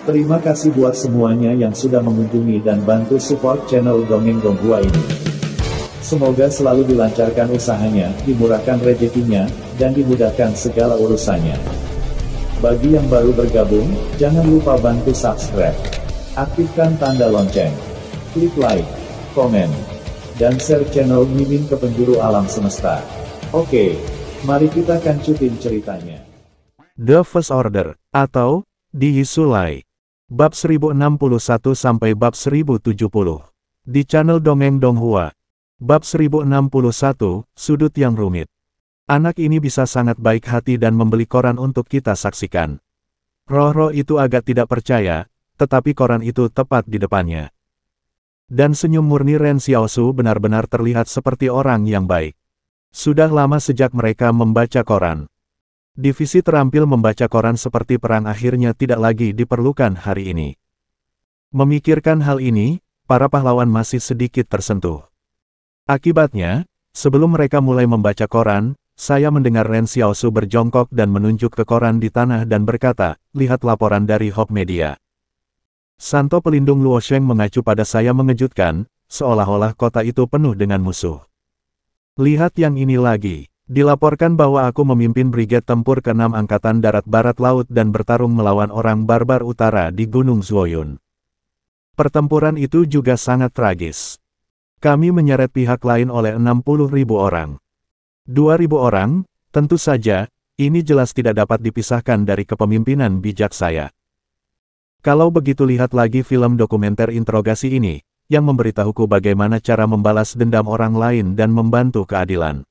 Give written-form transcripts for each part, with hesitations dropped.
Terima kasih buat semuanya yang sudah mengunjungi dan bantu support channel Dongeng Donghua ini. Semoga selalu dilancarkan usahanya, dimurahkan rezekinya, dan dimudahkan segala urusannya. Bagi yang baru bergabung, jangan lupa bantu subscribe, aktifkan tanda lonceng, klik like, komen, dan share channel Mimin ke penjuru alam semesta. Oke, mari kita kancutin ceritanya. The First Order, atau Di Sulai. Bab 1061 sampai bab 1070. Di channel Dongeng Donghua. Bab 1061, Sudut yang Rumit. Anak ini bisa sangat baik hati dan membeli koran untuk kita saksikan. Roh-roh itu agak tidak percaya, tetapi koran itu tepat di depannya. Dan senyum murni Ren Xiaosu benar-benar terlihat seperti orang yang baik. Sudah lama sejak mereka membaca koran. Divisi terampil membaca koran seperti perang akhirnya tidak lagi diperlukan hari ini. Memikirkan hal ini, para pahlawan masih sedikit tersentuh. Akibatnya, sebelum mereka mulai membaca koran, saya mendengar Ren Xiaosu berjongkok dan menunjuk ke koran di tanah dan berkata, "Lihat laporan dari Hop Media." Santo pelindung Luo Sheng mengacu pada saya mengejutkan, seolah-olah kota itu penuh dengan musuh. "Lihat yang ini lagi. Dilaporkan bahwa aku memimpin Brigade Tempur ke-6 Angkatan Darat Barat Laut dan bertarung melawan orang barbar utara di Gunung Zuoyun. Pertempuran itu juga sangat tragis. Kami menyeret pihak lain oleh 60.000 orang. 2.000 orang, tentu saja, ini jelas tidak dapat dipisahkan dari kepemimpinan bijak saya. Kalau begitu lihat lagi film dokumenter interogasi ini, yang memberitahuku bagaimana cara membalas dendam orang lain dan membantu keadilan."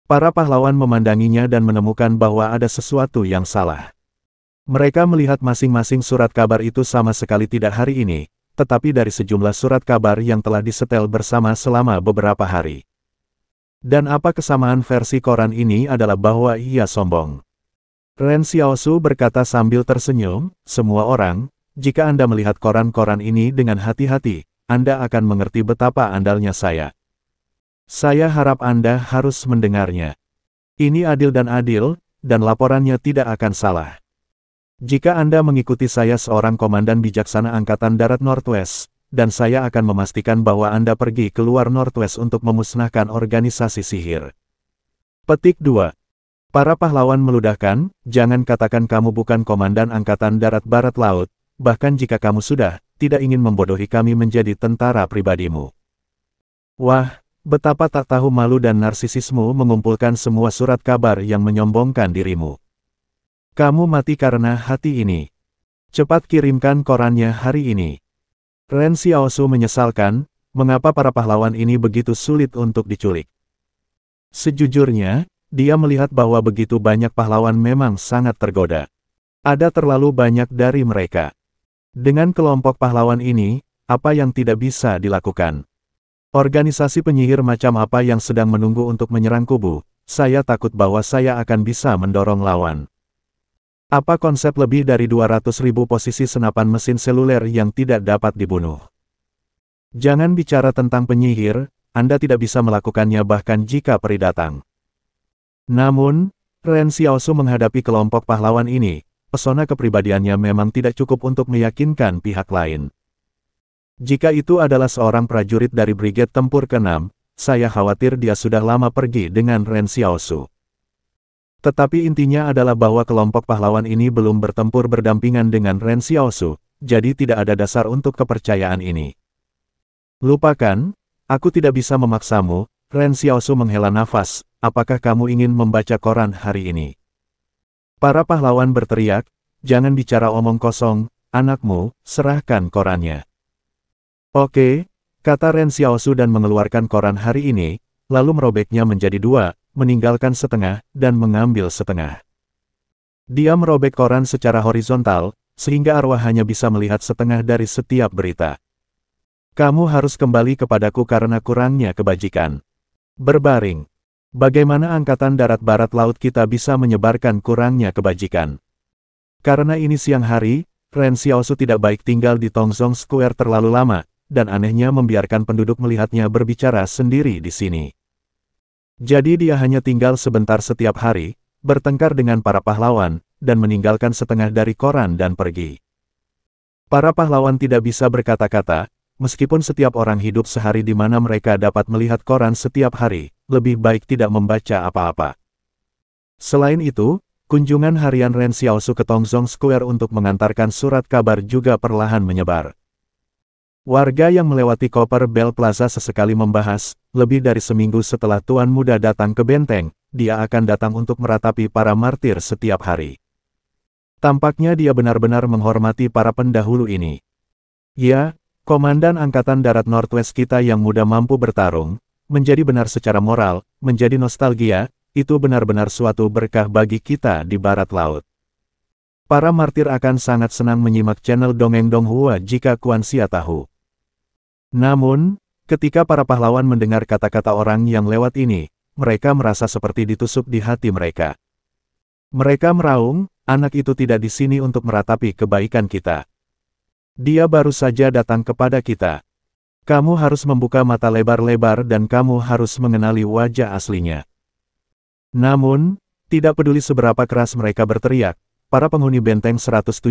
Para pahlawan memandanginya dan menemukan bahwa ada sesuatu yang salah. Mereka melihat masing-masing surat kabar itu sama sekali tidak hari ini, tetapi dari sejumlah surat kabar yang telah disetel bersama selama beberapa hari. Dan apa kesamaan versi koran ini adalah bahwa ia sombong. Ren Xiaosu berkata sambil tersenyum, "Semua orang, jika Anda melihat koran-koran ini dengan hati-hati, Anda akan mengerti betapa andalnya saya. Saya harap Anda harus mendengarnya. Ini adil dan laporannya tidak akan salah. Jika Anda mengikuti saya seorang komandan bijaksana Angkatan Darat Northwest, dan saya akan memastikan bahwa Anda pergi keluar Northwest untuk memusnahkan organisasi sihir." Petik 2. Para pahlawan meludahkan, "Jangan katakan kamu bukan komandan Angkatan Darat Barat Laut, bahkan jika kamu sudah, tidak ingin membodohi kami menjadi tentara pribadimu. Wah, betapa tak tahu malu dan narsisismu mengumpulkan semua surat kabar yang menyombongkan dirimu. Kamu mati karena hati ini. Cepat kirimkan korannya hari ini." Ren Xiaosu menyesalkan, mengapa para pahlawan ini begitu sulit untuk diculik. Sejujurnya, dia melihat bahwa begitu banyak pahlawan memang sangat tergoda. Ada terlalu banyak dari mereka. Dengan kelompok pahlawan ini, apa yang tidak bisa dilakukan? Organisasi penyihir macam apa yang sedang menunggu untuk menyerang kubu? Saya takut bahwa saya akan bisa mendorong lawan. Apa konsep lebih dari 200.000 posisi senapan mesin seluler yang tidak dapat dibunuh? Jangan bicara tentang penyihir, Anda tidak bisa melakukannya bahkan jika peri datang. Namun, Ren Xiaosu menghadapi kelompok pahlawan ini, pesona kepribadiannya memang tidak cukup untuk meyakinkan pihak lain. Jika itu adalah seorang prajurit dari Brigade Tempur ke-6, saya khawatir dia sudah lama pergi dengan Ren Xiaosu. Tetapi intinya adalah bahwa kelompok pahlawan ini belum bertempur berdampingan dengan Ren Xiaosu, jadi tidak ada dasar untuk kepercayaan ini. Lupakan, aku tidak bisa memaksamu. Ren Xiaosu menghela nafas, "Apakah kamu ingin membaca koran hari ini?" Para pahlawan berteriak, "Jangan bicara omong kosong, anakmu, serahkan korannya." "Oke," kata Ren Xiaosu dan mengeluarkan koran hari ini, lalu merobeknya menjadi 2, meninggalkan setengah, dan mengambil setengah. Dia merobek koran secara horizontal, sehingga arwah hanya bisa melihat setengah dari setiap berita. "Kamu harus kembali kepadaku karena kurangnya kebajikan." Berbaring. Bagaimana Angkatan Darat Barat Laut kita bisa menyebarkan kurangnya kebajikan? Karena ini siang hari, Ren Xiaosu tidak baik tinggal di Tongzong Square terlalu lama, dan anehnya membiarkan penduduk melihatnya berbicara sendiri di sini. Jadi dia hanya tinggal sebentar setiap hari, bertengkar dengan para pahlawan, dan meninggalkan setengah dari koran dan pergi. Para pahlawan tidak bisa berkata-kata, meskipun setiap orang hidup sehari di mana mereka dapat melihat koran setiap hari, lebih baik tidak membaca apa-apa. Selain itu, kunjungan harian Ren Xiaosu ke Tongzhong Square untuk mengantarkan surat kabar juga perlahan menyebar. Warga yang melewati Copper Bell Plaza sesekali membahas, lebih dari seminggu setelah Tuan Muda datang ke benteng, dia akan datang untuk meratapi para martir setiap hari. Tampaknya dia benar-benar menghormati para pendahulu ini. Ya, Komandan Angkatan Darat Northwest kita yang muda mampu bertarung, menjadi benar secara moral, menjadi nostalgia, itu benar-benar suatu berkah bagi kita di Barat Laut. Para martir akan sangat senang menyimak channel Dongeng Donghua jika Kuan Xia tahu. Namun, ketika para pahlawan mendengar kata-kata orang yang lewat ini, mereka merasa seperti ditusuk di hati mereka. Mereka meraung, anak itu tidak di sini untuk meratapi kebaikan kita. Dia baru saja datang kepada kita. Kamu harus membuka mata lebar-lebar dan kamu harus mengenali wajah aslinya. Namun, tidak peduli seberapa keras mereka berteriak, para penghuni benteng 178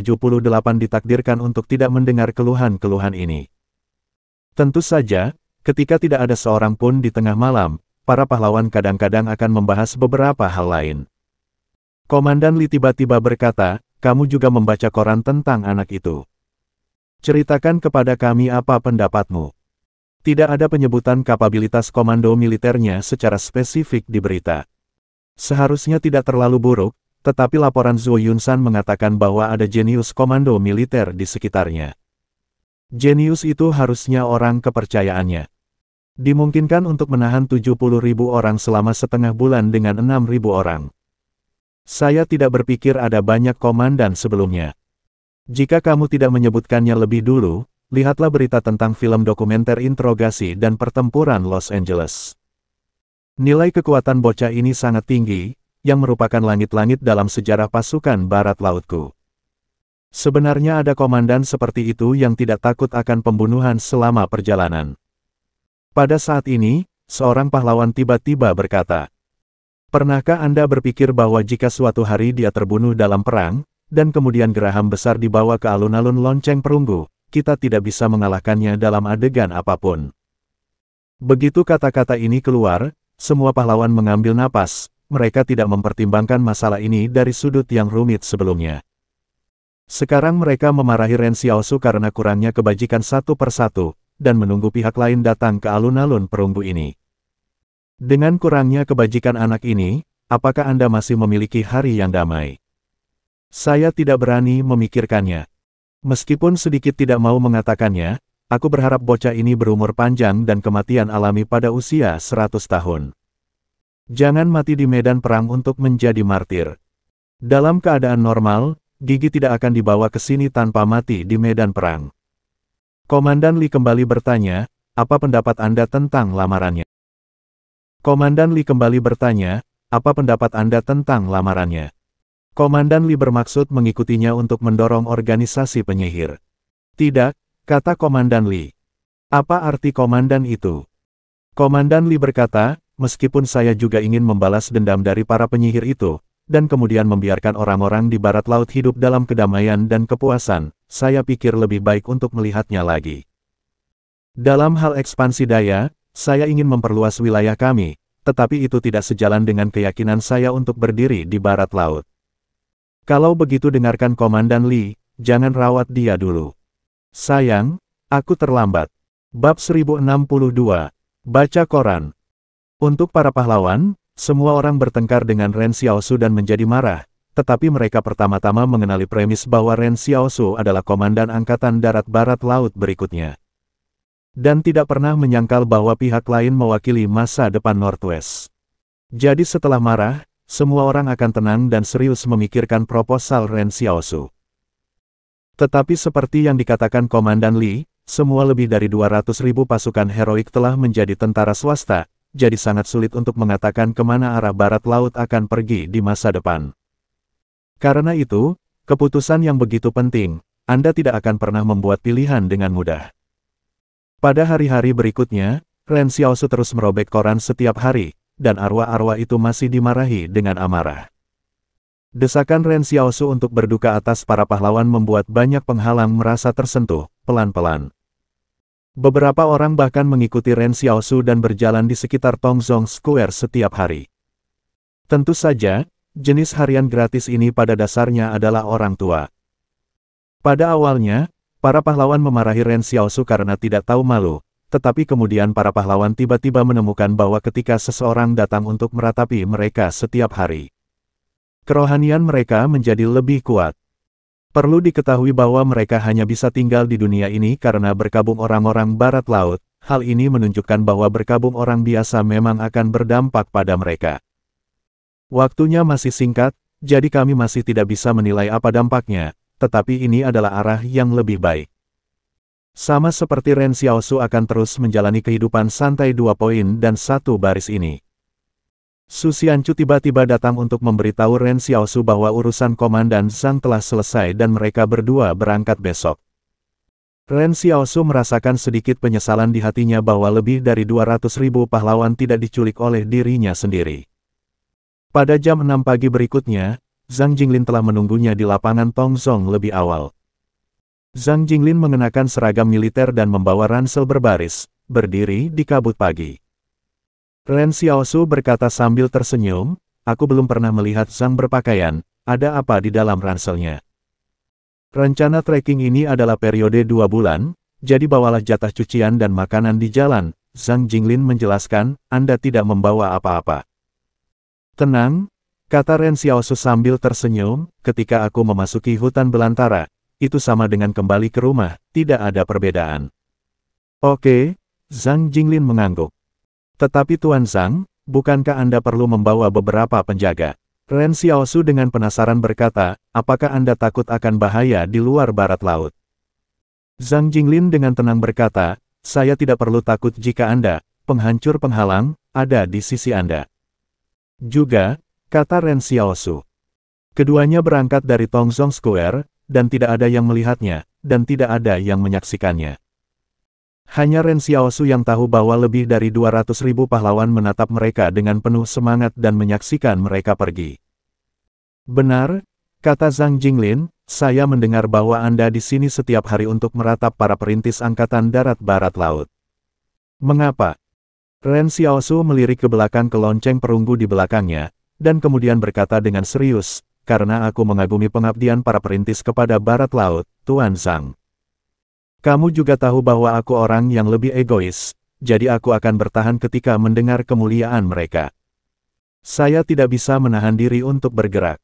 ditakdirkan untuk tidak mendengar keluhan-keluhan ini. Tentu saja, ketika tidak ada seorang pun di tengah malam, para pahlawan kadang-kadang akan membahas beberapa hal lain. Komandan Li tiba-tiba berkata, kamu juga membaca koran tentang anak itu. Ceritakan kepada kami apa pendapatmu. Tidak ada penyebutan kapabilitas komando militernya secara spesifik di berita. Seharusnya tidak terlalu buruk, tetapi laporan Zhou Yunsan mengatakan bahwa ada jenius komando militer di sekitarnya. Jenius itu harusnya orang kepercayaannya. Dimungkinkan untuk menahan 70.000 orang selama setengah bulan dengan 6.000 orang. Saya tidak berpikir ada banyak komandan sebelumnya. Jika kamu tidak menyebutkannya lebih dulu, lihatlah berita tentang film dokumenter interogasi dan pertempuran Los Angeles. Nilai kekuatan bocah ini sangat tinggi, yang merupakan langit-langit dalam sejarah pasukan Barat Lautku. Sebenarnya ada komandan seperti itu yang tidak takut akan pembunuhan selama perjalanan. Pada saat ini, seorang pahlawan tiba-tiba berkata, pernahkah Anda berpikir bahwa jika suatu hari dia terbunuh dalam perang, dan kemudian geraham besar dibawa ke alun-alun lonceng perunggu, kita tidak bisa mengalahkannya dalam adegan apapun. Begitu kata-kata ini keluar, semua pahlawan mengambil napas, mereka tidak mempertimbangkan masalah ini dari sudut yang rumit sebelumnya. Sekarang mereka memarahi Ren Xiaosu karena kurangnya kebajikan satu persatu, dan menunggu pihak lain datang ke alun-alun perunggu ini. Dengan kurangnya kebajikan anak ini, apakah Anda masih memiliki hari yang damai? Saya tidak berani memikirkannya. Meskipun sedikit tidak mau mengatakannya, aku berharap bocah ini berumur panjang dan kematian alami pada usia 100 tahun. Jangan mati di medan perang untuk menjadi martir. Dalam keadaan normal, Gigi tidak akan dibawa ke sini tanpa mati di medan perang. Komandan Li kembali bertanya, apa pendapat Anda tentang lamarannya? Komandan Li kembali bertanya, apa pendapat Anda tentang lamarannya? Komandan Li bermaksud mengikutinya untuk mendorong organisasi penyihir. Tidak, kata Komandan Li. Apa arti komandan itu? Komandan Li berkata, meskipun saya juga ingin membalas dendam dari para penyihir itu, dan kemudian membiarkan orang-orang di Barat Laut hidup dalam kedamaian dan kepuasan, saya pikir lebih baik untuk melihatnya lagi. Dalam hal ekspansi daya, saya ingin memperluas wilayah kami, tetapi itu tidak sejalan dengan keyakinan saya untuk berdiri di Barat Laut. Kalau begitu dengarkan Komandan Li, jangan rawat dia dulu. Sayang, aku terlambat. Bab 1062. Baca koran. Untuk para pahlawan, semua orang bertengkar dengan Ren Xiaosu dan menjadi marah, tetapi mereka pertama-tama mengenali premis bahwa Ren Xiaosu adalah komandan Angkatan Darat Barat Laut berikutnya. Dan tidak pernah menyangkal bahwa pihak lain mewakili masa depan Northwest. Jadi setelah marah, semua orang akan tenang dan serius memikirkan proposal Ren Xiaosu. Tetapi seperti yang dikatakan Komandan Li, semua lebih dari 200.000 pasukan heroik telah menjadi tentara swasta, jadi sangat sulit untuk mengatakan kemana arah Barat Laut akan pergi di masa depan. Karena itu, keputusan yang begitu penting, Anda tidak akan pernah membuat pilihan dengan mudah. Pada hari-hari berikutnya, Ren Xiaosu terus merobek koran setiap hari, dan arwah-arwah itu masih dimarahi dengan amarah. Desakan Ren Xiaosu untuk berduka atas para pahlawan membuat banyak penghalang merasa tersentuh, pelan-pelan. Beberapa orang bahkan mengikuti Ren Xiaosu dan berjalan di sekitar Tongzhong Square setiap hari. Tentu saja, jenis harian gratis ini pada dasarnya adalah orang tua. Pada awalnya, para pahlawan memarahi Ren Xiaosu karena tidak tahu malu, tetapi kemudian para pahlawan tiba-tiba menemukan bahwa ketika seseorang datang untuk meratapi mereka setiap hari, kerohanian mereka menjadi lebih kuat. Perlu diketahui bahwa mereka hanya bisa tinggal di dunia ini karena berkabung orang-orang barat laut. Hal ini menunjukkan bahwa berkabung orang biasa memang akan berdampak pada mereka. Waktunya masih singkat, jadi kami masih tidak bisa menilai apa dampaknya, tetapi ini adalah arah yang lebih baik. Sama seperti Ren Xiaosu akan terus menjalani kehidupan santai 2 dan 1 baris ini. Su Xianchu tiba-tiba datang untuk memberitahu Ren Xiaosu bahwa urusan Komandan Zhang telah selesai dan mereka berdua berangkat besok. Ren Xiaosu merasakan sedikit penyesalan di hatinya bahwa lebih dari 200.000 pahlawan tidak diculik oleh dirinya sendiri. Pada jam 6 pagi berikutnya, Zhang Jinglin telah menunggunya di lapangan Tongzhong lebih awal. Zhang Jinglin mengenakan seragam militer dan membawa ransel berbaris, berdiri di kabut pagi. Ren Xiaosu berkata sambil tersenyum, "Aku belum pernah melihat Zhang berpakaian, ada apa di dalam ranselnya?" Rencana trekking ini adalah periode 2 bulan, jadi bawalah jatah cucian dan makanan di jalan. Zhang Jinglin menjelaskan, "Anda tidak membawa apa-apa." "Tenang," kata Ren Xiaosu sambil tersenyum, "ketika aku memasuki hutan belantara, itu sama dengan kembali ke rumah, tidak ada perbedaan." "Oke," Zhang Jinglin mengangguk. "Tetapi Tuan Zhang, bukankah Anda perlu membawa beberapa penjaga?" Ren Xiaosu dengan penasaran berkata, "Apakah Anda takut akan bahaya di luar barat laut?" Zhang Jinglin dengan tenang berkata, "Saya tidak perlu takut jika Anda, penghancur penghalang, ada di sisi Anda." Juga, kata Ren Xiaosu. Keduanya berangkat dari Tongzhong Square, dan tidak ada yang melihatnya, dan tidak ada yang menyaksikannya. Hanya Ren Xiaosu yang tahu bahwa lebih dari 200.000 pahlawan menatap mereka dengan penuh semangat dan menyaksikan mereka pergi. "Benar," kata Zhang Jinglin, "saya mendengar bahwa Anda di sini setiap hari untuk meratap para perintis Angkatan Darat Barat Laut. Mengapa?" Ren Xiaosu melirik ke belakang ke lonceng perunggu di belakangnya, dan kemudian berkata dengan serius, "Karena aku mengagumi pengabdian para perintis kepada Barat Laut, Tuan Zhang. Kamu juga tahu bahwa aku orang yang lebih egois, jadi aku akan bertahan ketika mendengar kemuliaan mereka. Saya tidak bisa menahan diri untuk bergerak.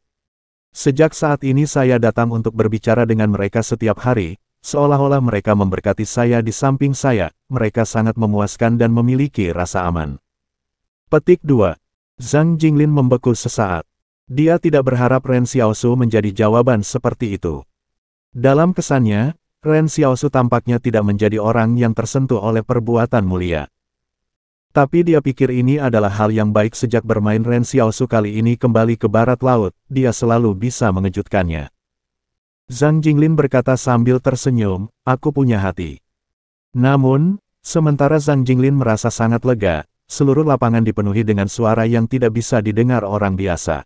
Sejak saat ini saya datang untuk berbicara dengan mereka setiap hari, seolah-olah mereka memberkati saya di samping saya, mereka sangat memuaskan dan memiliki rasa aman." Petik 2. Zhang Jinglin membeku sesaat. Dia tidak berharap Ren Xiaosu menjadi jawaban seperti itu. Dalam kesannya, Ren Xiaosu tampaknya tidak menjadi orang yang tersentuh oleh perbuatan mulia. Tapi dia pikir ini adalah hal yang baik sejak bermain Ren Xiaosu kali ini kembali ke barat laut, dia selalu bisa mengejutkannya. Zhang Jinglin berkata sambil tersenyum, "Aku punya hati." Namun, sementara Zhang Jinglin merasa sangat lega, seluruh lapangan dipenuhi dengan suara yang tidak bisa didengar orang biasa.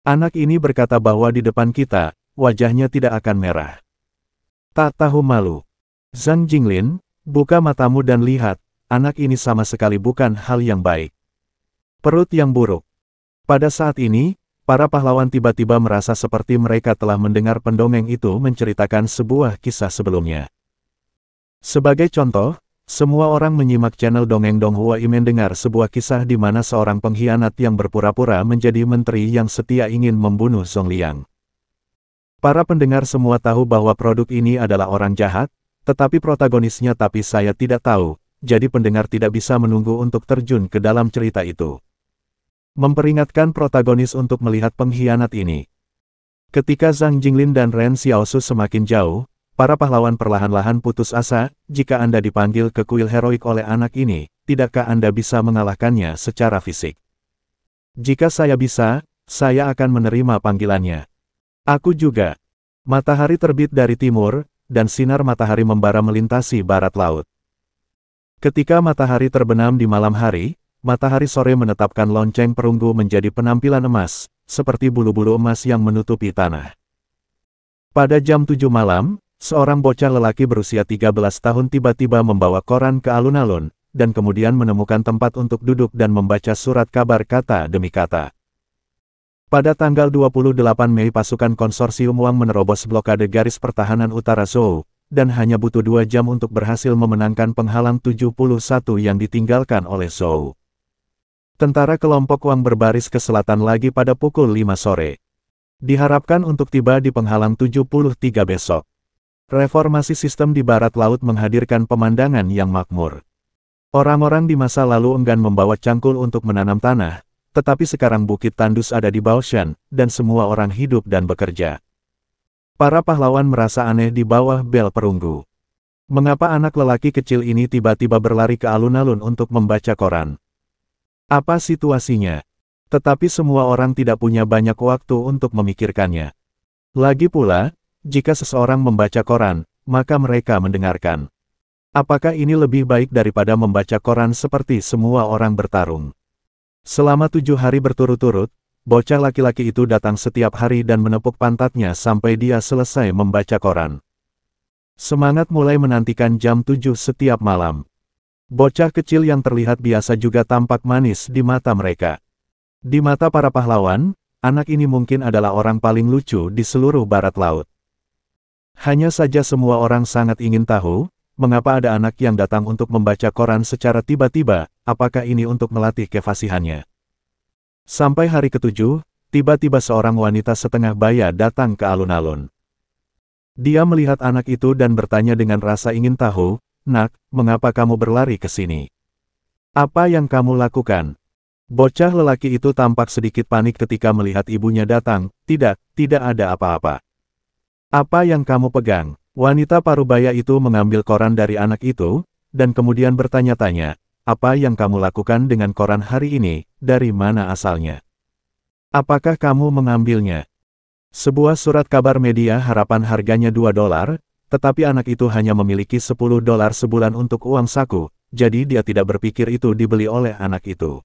Anak ini berkata bahwa di depan kita, wajahnya tidak akan merah. Tak tahu malu. Zhang Jinglin, buka matamu dan lihat, anak ini sama sekali bukan hal yang baik. Perut yang buruk." Pada saat ini, para pahlawan tiba-tiba merasa seperti mereka telah mendengar pendongeng itu menceritakan sebuah kisah sebelumnya. Sebagai contoh, semua orang menyimak channel Dongeng Donghua mendengar sebuah kisah di mana seorang pengkhianat yang berpura-pura menjadi menteri yang setia ingin membunuh Zhong Liang. Para pendengar semua tahu bahwa produk ini adalah orang jahat, tetapi protagonisnya tapi saya tidak tahu, jadi pendengar tidak bisa menunggu untuk terjun ke dalam cerita itu. Memperingatkan protagonis untuk melihat pengkhianat ini. Ketika Zhang Jinglin dan Ren Xiaosu semakin jauh, para pahlawan perlahan-lahan putus asa. "Jika Anda dipanggil ke kuil heroik oleh anak ini, tidakkah Anda bisa mengalahkannya secara fisik?" "Jika saya bisa, saya akan menerima panggilannya." "Aku juga." Matahari terbit dari timur, dan sinar matahari membara melintasi barat laut. Ketika matahari terbenam di malam hari, matahari sore menetapkan lonceng perunggu menjadi penampilan emas, seperti bulu-bulu emas yang menutupi tanah. Pada jam 7 malam, seorang bocah lelaki berusia 13 tahun tiba-tiba membawa koran ke alun-alun, dan kemudian menemukan tempat untuk duduk dan membaca surat kabar kata demi kata. Pada tanggal 28 Mei pasukan konsorsium Wang menerobos blokade garis pertahanan utara Zhou, dan hanya butuh 2 jam untuk berhasil memenangkan penghalang 71 yang ditinggalkan oleh Zhou. Tentara kelompok Wang berbaris ke selatan lagi pada pukul 5 sore. Diharapkan untuk tiba di penghalang 73 besok. Reformasi sistem di barat laut menghadirkan pemandangan yang makmur. Orang-orang di masa lalu enggan membawa cangkul untuk menanam tanah, tetapi sekarang bukit tandus ada di Baoshan, dan semua orang hidup dan bekerja. Para pahlawan merasa aneh di bawah bel perunggu. Mengapa anak lelaki kecil ini tiba-tiba berlari ke alun-alun untuk membaca koran? Apa situasinya? Tetapi semua orang tidak punya banyak waktu untuk memikirkannya. Lagi pula, jika seseorang membaca koran, maka mereka mendengarkan. Apakah ini lebih baik daripada membaca koran seperti semua orang bertarung? Selama 7 hari berturut-turut, bocah laki-laki itu datang setiap hari dan menepuk pantatnya sampai dia selesai membaca koran. Semangat mulai menantikan jam 7 setiap malam. Bocah kecil yang terlihat biasa juga tampak manis di mata mereka. Di mata para pahlawan, anak ini mungkin adalah orang paling lucu di seluruh barat laut. Hanya saja semua orang sangat ingin tahu, mengapa ada anak yang datang untuk membaca koran secara tiba-tiba, apakah ini untuk melatih kefasihannya. Sampai hari ke-7, tiba-tiba seorang wanita setengah baya datang ke alun-alun. Dia melihat anak itu dan bertanya dengan rasa ingin tahu, "Nak, mengapa kamu berlari ke sini? Apa yang kamu lakukan?" Bocah lelaki itu tampak sedikit panik ketika melihat ibunya datang. Tidak ada apa-apa." "Apa yang kamu pegang?" Wanita parubaya itu mengambil koran dari anak itu, dan kemudian bertanya-tanya, "Apa yang kamu lakukan dengan koran hari ini, dari mana asalnya? Apakah kamu mengambilnya?" Sebuah surat kabar media harapan harganya $2, tetapi anak itu hanya memiliki $10 sebulan untuk uang saku, jadi dia tidak berpikir itu dibeli oleh anak itu.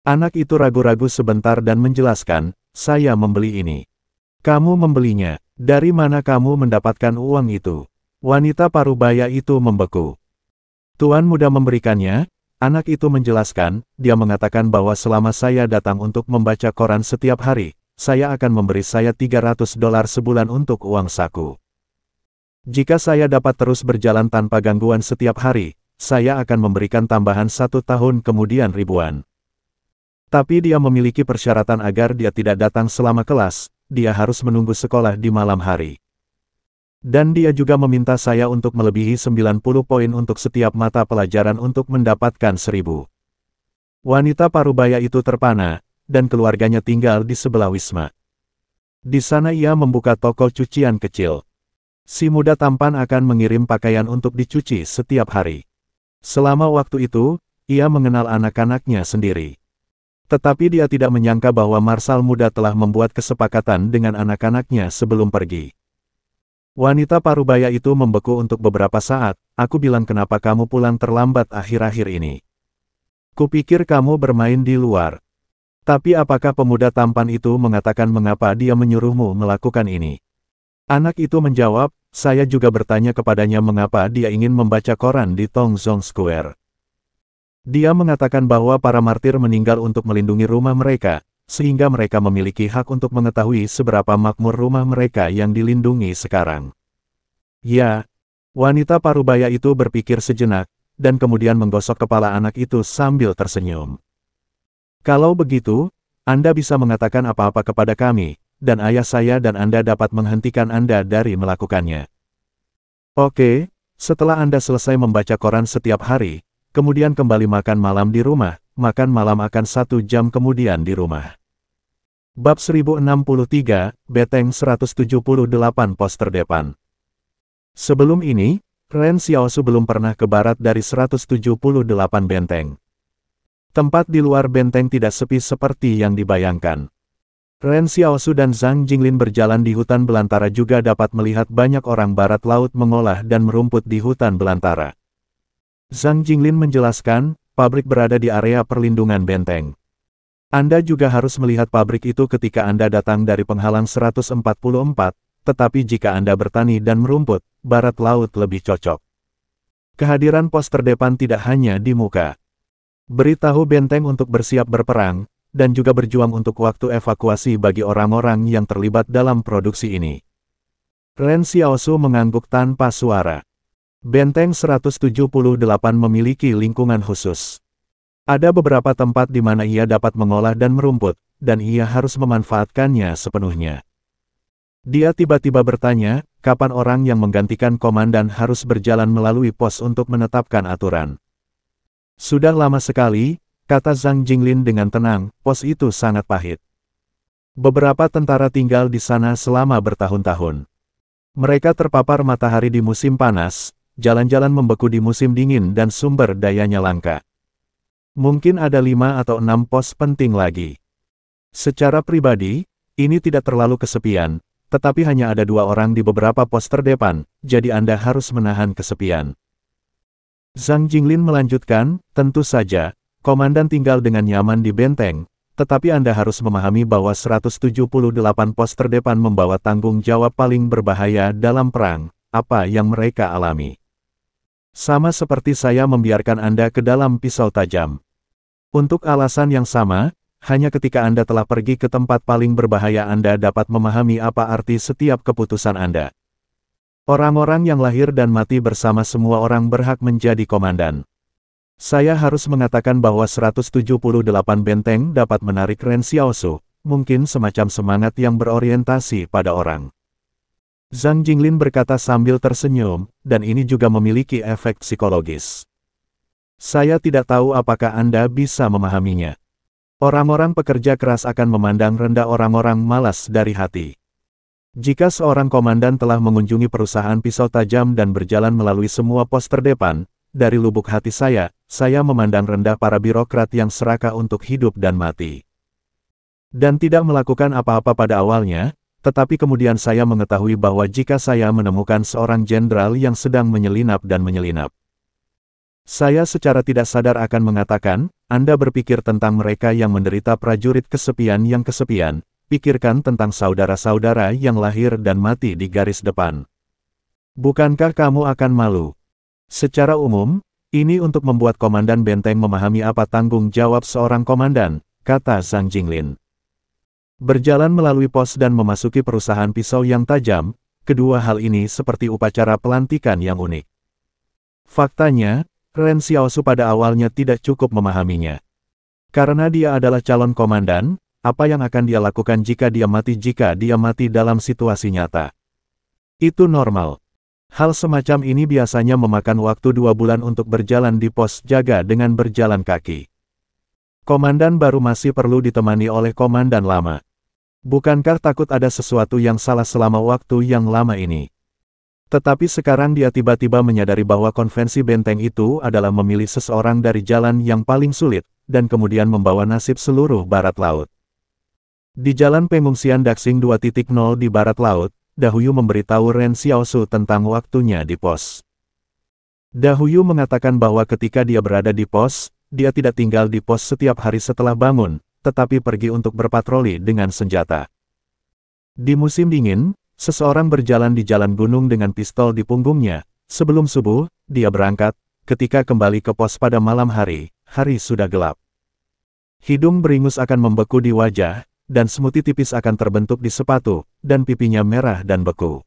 Anak itu ragu-ragu sebentar dan menjelaskan, "Saya membeli ini." "Kamu membelinya? Dari mana kamu mendapatkan uang itu?" Wanita parubaya itu membeku. "Tuan muda memberikannya," anak itu menjelaskan. Dia mengatakan bahwa selama saya datang untuk membaca koran setiap hari, saya akan memberi saya $300 sebulan untuk uang saku. Jika saya dapat terus berjalan tanpa gangguan setiap hari, saya akan memberikan tambahan 1 tahun kemudian ribuan. Tapi dia memiliki persyaratan agar dia tidak datang selama kelas, dia harus menunggu sekolah di malam hari. Dan dia juga meminta saya untuk melebihi 90 poin untuk setiap mata pelajaran untuk mendapatkan 1000. Wanita parubaya itu terpana, dan keluarganya tinggal di sebelah wisma. Di sana ia membuka toko cucian kecil. Si muda tampan akan mengirim pakaian untuk dicuci setiap hari. Selama waktu itu, ia mengenal anak-anaknya sendiri. Tetapi dia tidak menyangka bahwa Marsal muda telah membuat kesepakatan dengan anak-anaknya sebelum pergi. Wanita parubaya itu membeku untuk beberapa saat. "Aku bilang kenapa kamu pulang terlambat akhir-akhir ini. Kupikir kamu bermain di luar." "Tapi apakah pemuda tampan itu mengatakan mengapa dia menyuruhmu melakukan ini?" Anak itu menjawab, "Saya juga bertanya kepadanya mengapa dia ingin membaca koran di Tongzhong Square. Dia mengatakan bahwa para martir meninggal untuk melindungi rumah mereka, sehingga mereka memiliki hak untuk mengetahui seberapa makmur rumah mereka yang dilindungi sekarang." "Ya." Wanita parubaya itu berpikir sejenak, dan kemudian menggosok kepala anak itu sambil tersenyum. "Kalau begitu, Anda bisa mengatakan apa-apa kepada kami, dan ayah saya dan Anda dapat menghentikan Anda dari melakukannya. Oke, setelah Anda selesai membaca koran setiap hari, kemudian kembali makan malam di rumah, makan malam akan 1 jam kemudian di rumah." Bab 1063, Beteng 178 poster depan. Sebelum ini, Ren Xiaosu belum pernah ke barat dari 178 benteng. Tempat di luar benteng tidak sepi seperti yang dibayangkan. Ren Xiaosu dan Zhang Jinglin berjalan di hutan belantara juga dapat melihat banyak orang barat laut mengolah dan merumput di hutan belantara. Zhang Jinglin menjelaskan, pabrik berada di area perlindungan benteng. Anda juga harus melihat pabrik itu ketika Anda datang dari penghalang 144, tetapi jika Anda bertani dan merumput, barat laut lebih cocok. Kehadiran pos terdepan tidak hanya di muka. Beritahu benteng untuk bersiap berperang, dan juga berjuang untuk waktu evakuasi bagi orang-orang yang terlibat dalam produksi ini. Ren Xiaosu mengangguk tanpa suara. Benteng 178 memiliki lingkungan khusus. Ada beberapa tempat di mana ia dapat mengolah dan merumput, dan ia harus memanfaatkannya sepenuhnya. Dia tiba-tiba bertanya, kapan orang yang menggantikan komandan harus berjalan melalui pos untuk menetapkan aturan. Sudah lama sekali, kata Zhang Jinglin dengan tenang, pos itu sangat pahit. Beberapa tentara tinggal di sana selama bertahun-tahun. Mereka terpapar matahari di musim panas, jalan-jalan membeku di musim dingin dan sumber dayanya langka. Mungkin ada 5 atau 6 pos penting lagi. Secara pribadi, ini tidak terlalu kesepian, tetapi hanya ada 2 orang di beberapa pos terdepan, jadi Anda harus menahan kesepian. Zhang Jinglin melanjutkan, tentu saja, komandan tinggal dengan nyaman di benteng, tetapi Anda harus memahami bahwa 178 pos terdepan membawa tanggung jawab paling berbahaya dalam perang, apa yang mereka alami. Sama seperti saya membiarkan Anda ke dalam pisau tajam. Untuk alasan yang sama, hanya ketika Anda telah pergi ke tempat paling berbahaya Anda dapat memahami apa arti setiap keputusan Anda. Orang-orang yang lahir dan mati bersama semua orang berhak menjadi komandan. Saya harus mengatakan bahwa 178 benteng dapat menarik Ren Xiaosu, mungkin semacam semangat yang berorientasi pada orang. Zhang Jinglin berkata sambil tersenyum, dan ini juga memiliki efek psikologis. Saya tidak tahu apakah Anda bisa memahaminya. Orang-orang pekerja keras akan memandang rendah orang-orang malas dari hati. Jika seorang komandan telah mengunjungi perusahaan pisau tajam dan berjalan melalui semua pos terdepan, dari lubuk hati saya memandang rendah para birokrat yang serakah untuk hidup dan mati. Dan tidak melakukan apa-apa pada awalnya, tetapi kemudian saya mengetahui bahwa jika saya menemukan seorang jenderal yang sedang menyelinap dan menyelinap, saya secara tidak sadar akan mengatakan, Anda berpikir tentang mereka yang menderita prajurit kesepian yang kesepian, pikirkan tentang saudara-saudara yang lahir dan mati di garis depan. Bukankah kamu akan malu? Secara umum, ini untuk membuat komandan benteng memahami apa tanggung jawab seorang komandan, kata Zhang Jinglin. Berjalan melalui pos dan memasuki perusahaan pisau yang tajam, kedua hal ini seperti upacara pelantikan yang unik. Faktanya, Ren Xiaosu pada awalnya tidak cukup memahaminya. Karena dia adalah calon komandan, apa yang akan dia lakukan jika dia mati dalam situasi nyata? Itu normal. Hal semacam ini biasanya memakan waktu 2 bulan untuk berjalan di pos jaga dengan berjalan kaki. Komandan baru masih perlu ditemani oleh komandan lama. Bukankah takut ada sesuatu yang salah selama waktu yang lama ini? Tetapi sekarang dia tiba-tiba menyadari bahwa konvensi benteng itu adalah memilih seseorang dari jalan yang paling sulit, dan kemudian membawa nasib seluruh barat laut. Di jalan pengungsian Daxing 2.0 di barat laut, Dahuyu memberitahu Ren Xiaosu tentang waktunya di pos. Dahuyu mengatakan bahwa ketika dia berada di pos, dia tidak tinggal di pos setiap hari setelah bangun, tetapi pergi untuk berpatroli dengan senjata. Di musim dingin, seseorang berjalan di jalan gunung dengan pistol di punggungnya. Sebelum subuh, dia berangkat. Ketika kembali ke pos pada malam hari, hari sudah gelap. Hidung beringus akan membeku di wajah, dan semut tipis akan terbentuk di sepatu, dan pipinya merah dan beku.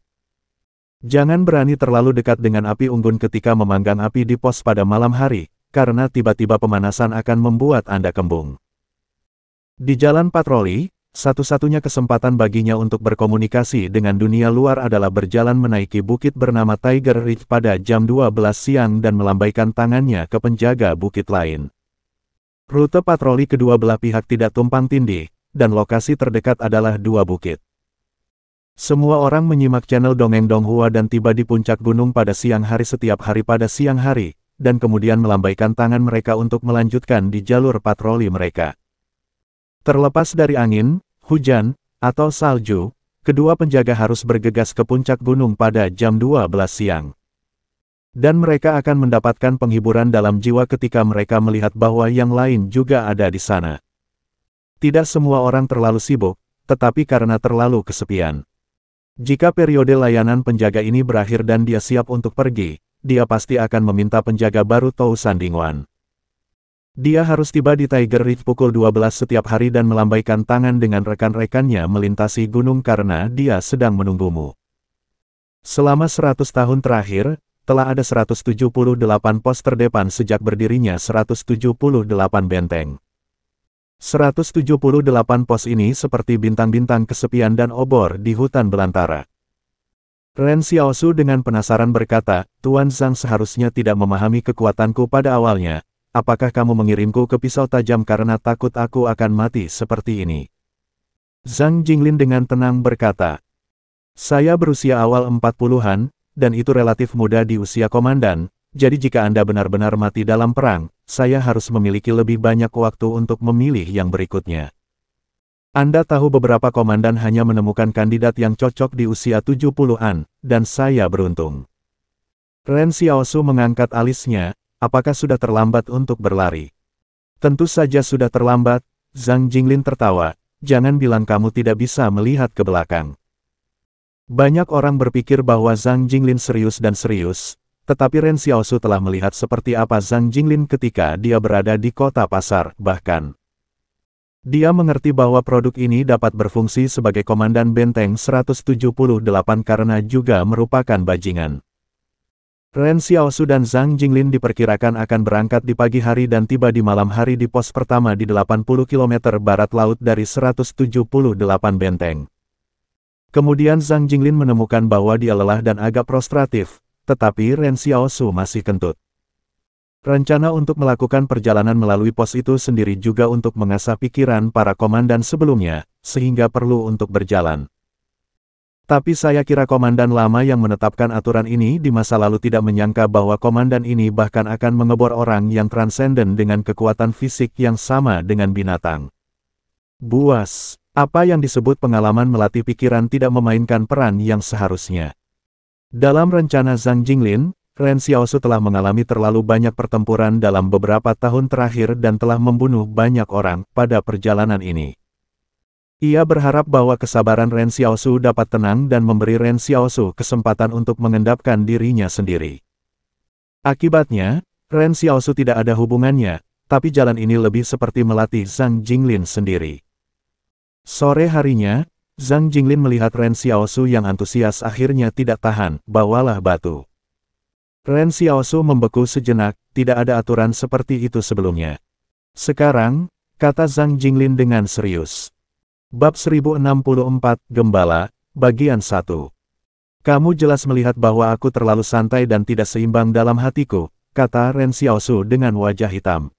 Jangan berani terlalu dekat dengan api unggun ketika memanggang api di pos pada malam hari, karena tiba-tiba pemanasan akan membuat Anda kembung. Di jalan patroli, satu-satunya kesempatan baginya untuk berkomunikasi dengan dunia luar adalah berjalan menaiki bukit bernama Tiger Ridge pada jam 12 siang dan melambaikan tangannya ke penjaga bukit lain. Rute patroli kedua belah pihak tidak tumpang tindih, dan lokasi terdekat adalah 2 bukit. Semua orang menyimak channel Dongeng Donghua dan tiba di puncak gunung pada siang hari setiap hari pada siang hari, dan kemudian melambaikan tangan mereka untuk melanjutkan di jalur patroli mereka. Terlepas dari angin, hujan, atau salju, kedua penjaga harus bergegas ke puncak gunung pada jam 12 siang. Dan mereka akan mendapatkan penghiburan dalam jiwa ketika mereka melihat bahwa yang lain juga ada di sana. Tidak semua orang terlalu sibuk, tetapi karena terlalu kesepian. Jika periode layanan penjaga ini berakhir dan dia siap untuk pergi, dia pasti akan meminta penjaga baru Tou Sandingwan. Dia harus tiba di Tiger Ridge pukul 12 setiap hari dan melambaikan tangan dengan rekan-rekannya melintasi gunung karena dia sedang menunggumu. Selama 100 tahun terakhir, telah ada 178 pos terdepan sejak berdirinya 178 benteng. 178 pos ini seperti bintang-bintang kesepian dan obor di hutan belantara. Ren Xiaosu dengan penasaran berkata, Tuan Zhang seharusnya tidak memahami kekuatanku pada awalnya. Apakah kamu mengirimku ke pisau tajam karena takut aku akan mati seperti ini? Zhang Jinglin dengan tenang berkata, saya berusia awal 40-an, dan itu relatif muda di usia komandan. Jadi jika Anda benar-benar mati dalam perang, saya harus memiliki lebih banyak waktu untuk memilih yang berikutnya. Anda tahu beberapa komandan hanya menemukan kandidat yang cocok di usia 70-an, dan saya beruntung. Ren Xiaosu mengangkat alisnya, apakah sudah terlambat untuk berlari? Tentu saja sudah terlambat, Zhang Jinglin tertawa, jangan bilang kamu tidak bisa melihat ke belakang. Banyak orang berpikir bahwa Zhang Jinglin serius dan serius, tetapi Ren Xiaosu telah melihat seperti apa Zhang Jinglin ketika dia berada di kota pasar, bahkan. Dia mengerti bahwa produk ini dapat berfungsi sebagai komandan benteng 178 karena juga merupakan bajingan. Ren Xiaosu dan Zhang Jinglin diperkirakan akan berangkat di pagi hari dan tiba di malam hari di pos pertama di 80 km barat laut dari 178 benteng. Kemudian Zhang Jinglin menemukan bahwa dia lelah dan agak prostratif. Tetapi Ren Xiaosu masih kentut. Rencana untuk melakukan perjalanan melalui pos itu sendiri juga untuk mengasah pikiran para komandan sebelumnya, sehingga perlu untuk berjalan. Tapi saya kira komandan lama yang menetapkan aturan ini di masa lalu tidak menyangka bahwa komandan ini bahkan akan mengebor orang yang transenden dengan kekuatan fisik yang sama dengan binatang. Buas, apa yang disebut pengalaman melatih pikiran tidak memainkan peran yang seharusnya. Dalam rencana Zhang Jinglin, Ren Xiaosu telah mengalami terlalu banyak pertempuran dalam beberapa tahun terakhir dan telah membunuh banyak orang pada perjalanan ini. Ia berharap bahwa kesabaran Ren Xiaosu dapat tenang dan memberi Ren Xiaosu kesempatan untuk mengendapkan dirinya sendiri. Akibatnya, Ren Xiaosu tidak ada hubungannya, tapi jalan ini lebih seperti melatih Zhang Jinglin sendiri. Sore harinya, Zhang Jinglin melihat Ren Xiaosu yang antusias akhirnya tidak tahan, bawalah batu. Ren Xiaosu membeku sejenak, tidak ada aturan seperti itu sebelumnya. Sekarang, kata Zhang Jinglin dengan serius. Bab 1064, Gembala, Bagian 1. Kamu jelas melihat bahwa aku terlalu santai dan tidak seimbang dalam hatiku, kata Ren Xiaosu dengan wajah hitam.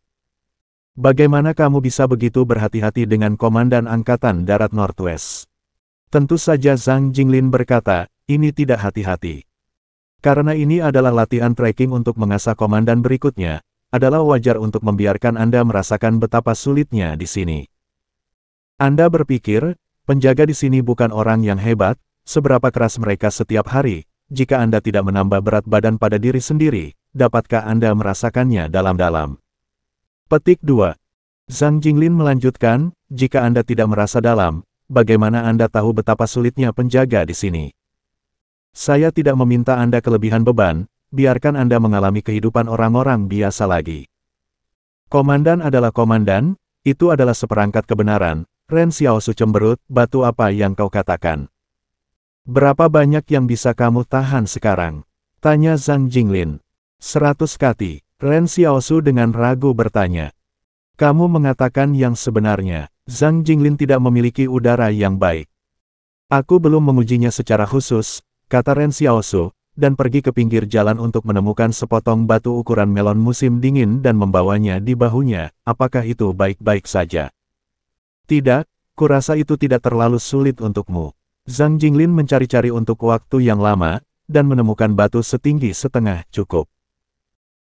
Bagaimana kamu bisa begitu berhati-hati dengan Komandan Angkatan Darat Northwest? Tentu saja Zhang Jinglin berkata, ini tidak hati-hati. Karena ini adalah latihan trekking untuk mengasah komandan berikutnya, adalah wajar untuk membiarkan Anda merasakan betapa sulitnya di sini. Anda berpikir, penjaga di sini bukan orang yang hebat, seberapa keras mereka setiap hari, jika Anda tidak menambah berat badan pada diri sendiri, dapatkah Anda merasakannya dalam-dalam? Petik 2. Zhang Jinglin melanjutkan, jika Anda tidak merasa dalam, bagaimana Anda tahu betapa sulitnya penjaga di sini? Saya tidak meminta Anda kelebihan beban, biarkan Anda mengalami kehidupan orang-orang biasa lagi. Komandan adalah komandan, itu adalah seperangkat kebenaran. Ren Xiaosu cemberut, batu apa yang kau katakan? Berapa banyak yang bisa kamu tahan sekarang? Tanya Zhang Jinglin. 100 kati, Ren Xiaosu dengan ragu bertanya. Kamu mengatakan yang sebenarnya. Zhang Jinglin tidak memiliki udara yang baik. Aku belum mengujinya secara khusus, kata Ren Xiaosu, dan pergi ke pinggir jalan untuk menemukan sepotong batu ukuran melon musim dingin dan membawanya di bahunya. Apakah itu baik-baik saja? Tidak, kurasa itu tidak terlalu sulit untukmu. Zhang Jinglin mencari-cari untuk waktu yang lama, dan menemukan batu setinggi setengah cukup.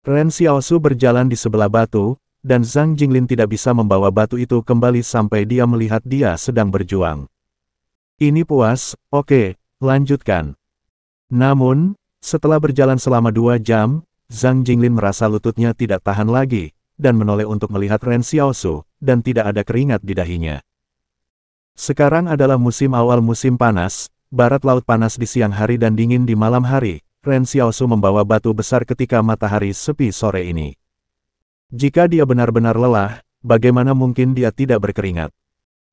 Ren Xiaosu berjalan di sebelah batu, dan Zhang Jinglin tidak bisa membawa batu itu kembali sampai dia melihat dia sedang berjuang. Ini puas, oke, lanjutkan. Namun, Setelah berjalan selama 2 jam, Zhang Jinglin merasa lututnya tidak tahan lagi, dan menoleh untuk melihat Ren Xiaosu, dan tidak ada keringat di dahinya. Sekarang adalah musim awal musim panas, barat laut panas di siang hari dan dingin di malam hari. Ren Xiaosu membawa batu besar ketika matahari sepi sore ini. Jika dia benar-benar lelah, bagaimana mungkin dia tidak berkeringat?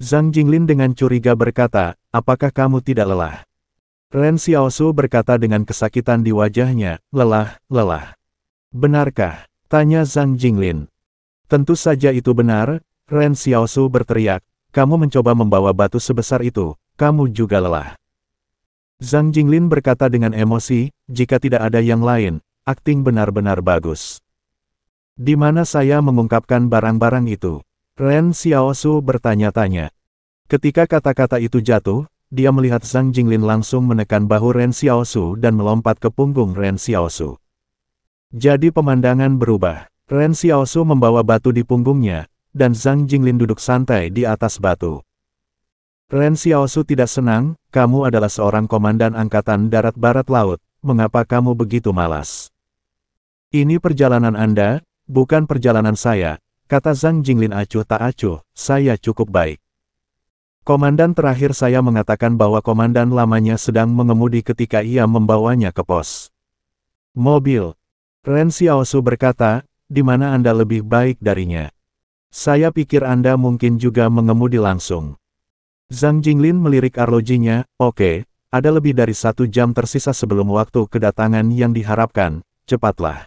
Zhang Jinglin dengan curiga berkata, apakah kamu tidak lelah? Ren Xiaosu berkata dengan kesakitan di wajahnya, lelah. Benarkah? Tanya Zhang Jinglin. Tentu saja itu benar, Ren Xiaosu berteriak, kamu mencoba membawa batu sebesar itu, kamu juga lelah. Zhang Jinglin berkata dengan emosi, jika tidak ada yang lain, akting benar-benar bagus. Di mana saya mengungkapkan barang-barang itu? Ren Xiaosu bertanya-tanya. Ketika kata-kata itu jatuh, dia melihat Zhang Jinglin langsung menekan bahu Ren Xiaosu dan melompat ke punggung Ren Xiaosu. Jadi pemandangan berubah. Ren Xiaosu membawa batu di punggungnya, dan Zhang Jinglin duduk santai di atas batu. Ren Xiaosu tidak senang, kamu adalah seorang komandan angkatan darat barat laut, mengapa kamu begitu malas? Ini perjalanan Anda, bukan perjalanan saya, kata Zhang Jinglin acuh tak acuh, saya cukup baik. Komandan terakhir saya mengatakan bahwa komandan lamanya sedang mengemudi ketika ia membawanya ke pos mobil. Ren Xiaosu berkata, di mana Anda lebih baik darinya? Saya pikir Anda mungkin juga mengemudi langsung. Zhang Jinglin melirik arlojinya, oke, ada lebih dari 1 jam tersisa sebelum waktu kedatangan yang diharapkan, cepatlah.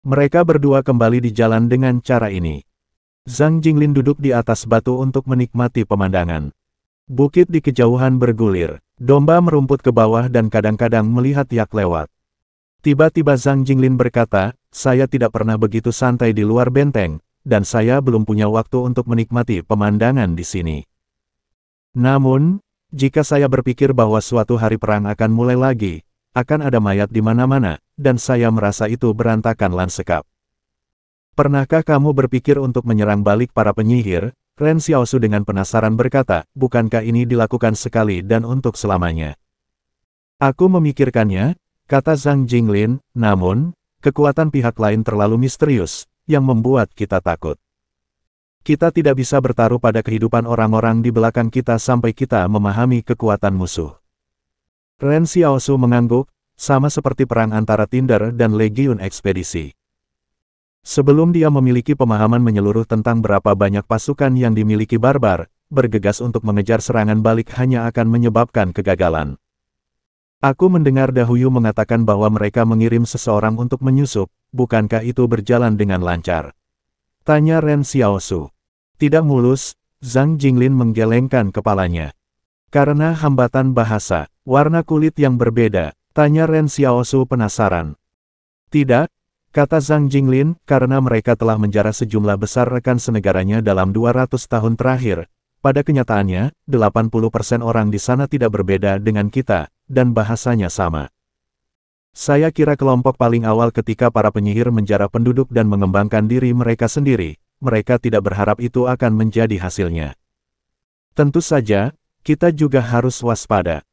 Mereka berdua kembali di jalan dengan cara ini. Zhang Jinglin duduk di atas batu untuk menikmati pemandangan. Bukit di kejauhan bergulir, domba merumput ke bawah dan kadang-kadang melihat yak lewat. Tiba-tiba Zhang Jinglin berkata, saya tidak pernah begitu santai di luar benteng, dan saya belum punya waktu untuk menikmati pemandangan di sini. Namun, jika saya berpikir bahwa suatu hari perang akan mulai lagi, akan ada mayat di mana-mana, dan saya merasa itu berantakan lansekap. Pernahkah kamu berpikir untuk menyerang balik para penyihir? Ren Xiaosu dengan penasaran berkata, bukankah ini dilakukan sekali dan untuk selamanya? Aku memikirkannya, kata Zhang Jinglin, namun, kekuatan pihak lain terlalu misterius, yang membuat kita takut. Kita tidak bisa bertaruh pada kehidupan orang-orang di belakang kita sampai kita memahami kekuatan musuh. Ren Xiaosu mengangguk, sama seperti perang antara Tinder dan Legiun Ekspedisi. Sebelum dia memiliki pemahaman menyeluruh tentang berapa banyak pasukan yang dimiliki barbar, bergegas untuk mengejar serangan balik hanya akan menyebabkan kegagalan. Aku mendengar Dahuyu mengatakan bahwa mereka mengirim seseorang untuk menyusup, bukankah itu berjalan dengan lancar? Tanya Ren Xiaosu. Tidak mulus, Zhang Jinglin menggelengkan kepalanya. Karena hambatan bahasa, warna kulit yang berbeda, tanya Ren Xiaosu penasaran. Tidak, kata Zhang Jinglin, karena mereka telah menjara sejumlah besar rekan senegaranya dalam 200 tahun terakhir. Pada kenyataannya, 80% orang di sana tidak berbeda dengan kita, dan bahasanya sama. Saya kira kelompok paling awal ketika para penyihir menjara penduduk dan mengembangkan diri mereka sendiri, mereka tidak berharap itu akan menjadi hasilnya. Tentu saja, kita juga harus waspada.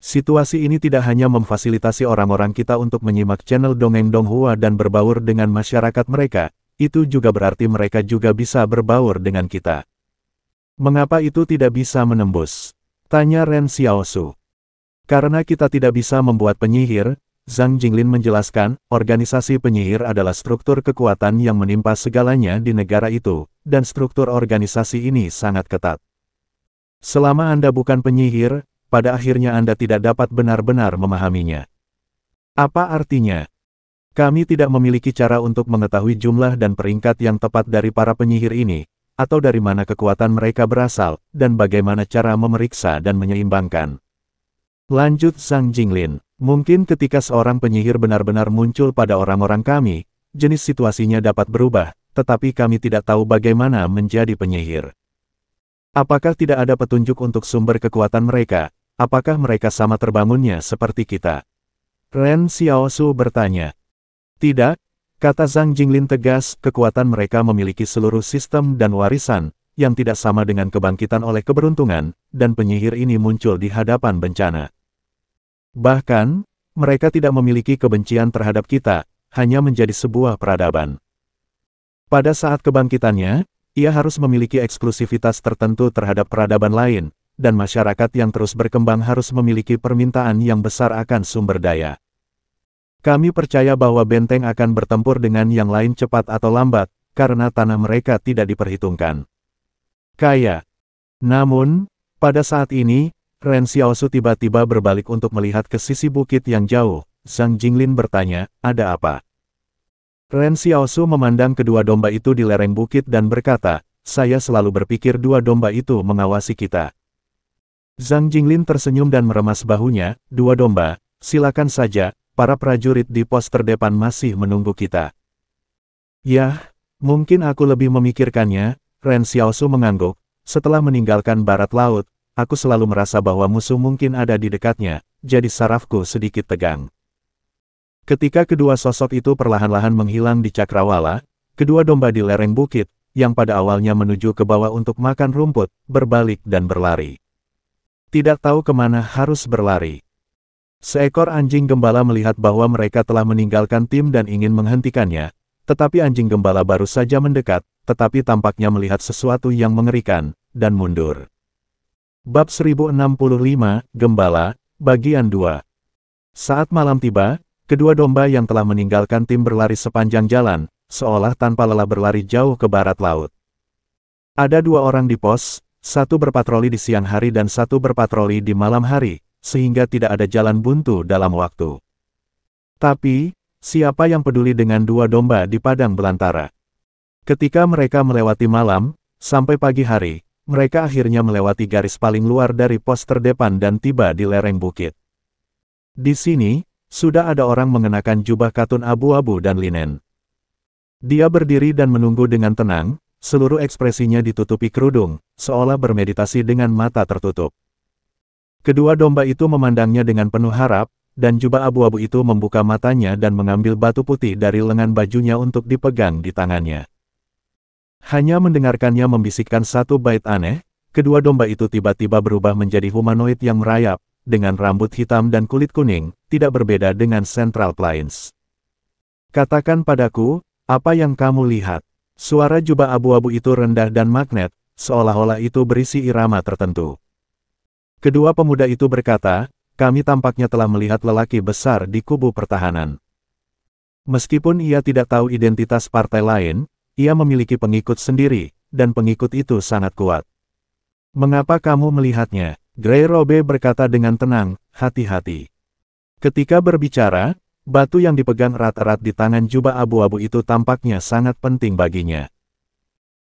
Situasi ini tidak hanya memfasilitasi orang-orang kita untuk menyimak channel Dongeng Donghua dan berbaur dengan masyarakat mereka, itu juga berarti mereka juga bisa berbaur dengan kita. Mengapa itu tidak bisa menembus? Tanya Ren Xiaosu. Karena kita tidak bisa membuat penyihir, Zhang Jinglin menjelaskan, organisasi penyihir adalah struktur kekuatan yang menimpa segalanya di negara itu, dan struktur organisasi ini sangat ketat. Selama Anda bukan penyihir, pada akhirnya Anda tidak dapat benar-benar memahaminya. Apa artinya? Kami tidak memiliki cara untuk mengetahui jumlah dan peringkat yang tepat dari para penyihir ini, atau dari mana kekuatan mereka berasal, dan bagaimana cara memeriksa dan menyeimbangkan. Lanjut Zhang Jinglin, mungkin ketika seorang penyihir benar-benar muncul pada orang-orang kami, jenis situasinya dapat berubah, tetapi kami tidak tahu bagaimana menjadi penyihir. Apakah tidak ada petunjuk untuk sumber kekuatan mereka? Apakah mereka sama terbangunnya seperti kita? Ren Xiaosu bertanya. Tidak, kata Zhang Jinglin tegas, kekuatan mereka memiliki seluruh sistem dan warisan, yang tidak sama dengan kebangkitan oleh keberuntungan, dan penyihir ini muncul di hadapan bencana. Bahkan, mereka tidak memiliki kebencian terhadap kita, hanya menjadi sebuah peradaban. Pada saat kebangkitannya, ia harus memiliki eksklusivitas tertentu terhadap peradaban lain, dan masyarakat yang terus berkembang harus memiliki permintaan yang besar akan sumber daya. Kami percaya bahwa benteng akan bertempur dengan yang lain cepat atau lambat, karena tanah mereka tidak diperhitungkan. Kaya. Namun, pada saat ini, Ren Xiaosu tiba-tiba berbalik untuk melihat ke sisi bukit yang jauh. Zhang Jinglin bertanya, ada apa? Ren Xiaosu memandang kedua domba itu di lereng bukit dan berkata, saya selalu berpikir dua domba itu mengawasi kita. Zhang Jinglin tersenyum dan meremas bahunya, dua domba, silakan saja, para prajurit di pos terdepan masih menunggu kita. Yah, mungkin aku lebih memikirkannya, Ren Xiaosu mengangguk, setelah meninggalkan barat laut, aku selalu merasa bahwa musuh mungkin ada di dekatnya, jadi sarafku sedikit tegang. Ketika kedua sosok itu perlahan-lahan menghilang di cakrawala, kedua domba di lereng bukit, yang pada awalnya menuju ke bawah untuk makan rumput, berbalik dan berlari. Tidak tahu kemana harus berlari. Seekor anjing gembala melihat bahwa mereka telah meninggalkan tim dan ingin menghentikannya, tetapi anjing gembala baru saja mendekat, tetapi tampaknya melihat sesuatu yang mengerikan, dan mundur. Bab 1065, Gembala, Bagian 2. Saat malam tiba, kedua domba yang telah meninggalkan tim berlari sepanjang jalan, seolah tanpa lelah berlari jauh ke barat laut. Ada dua orang di pos, satu berpatroli di siang hari dan satu berpatroli di malam hari, sehingga tidak ada jalan buntu dalam waktu. Tapi, siapa yang peduli dengan dua domba di padang belantara? Ketika mereka melewati malam, sampai pagi hari, mereka akhirnya melewati garis paling luar dari pos terdepan dan tiba di lereng bukit. Di sini, sudah ada orang mengenakan jubah katun abu-abu dan linen. Dia berdiri dan menunggu dengan tenang, seluruh ekspresinya ditutupi kerudung, seolah bermeditasi dengan mata tertutup. Kedua domba itu memandangnya dengan penuh harap, dan jubah abu-abu itu membuka matanya dan mengambil batu putih dari lengan bajunya untuk dipegang di tangannya. Hanya mendengarkannya membisikkan satu bait aneh, kedua domba itu tiba-tiba berubah menjadi humanoid yang merayap, dengan rambut hitam dan kulit kuning, tidak berbeda dengan Central Plains. Katakan padaku, apa yang kamu lihat? Suara jubah abu-abu itu rendah dan magnet, seolah-olah itu berisi irama tertentu. Kedua pemuda itu berkata, kami tampaknya telah melihat lelaki besar di kubu pertahanan. Meskipun ia tidak tahu identitas partai lain, ia memiliki pengikut sendiri, dan pengikut itu sangat kuat. Mengapa kamu melihatnya? Grey Robe berkata dengan tenang, hati-hati. Ketika berbicara, batu yang dipegang erat-erat di tangan jubah abu-abu itu tampaknya sangat penting baginya.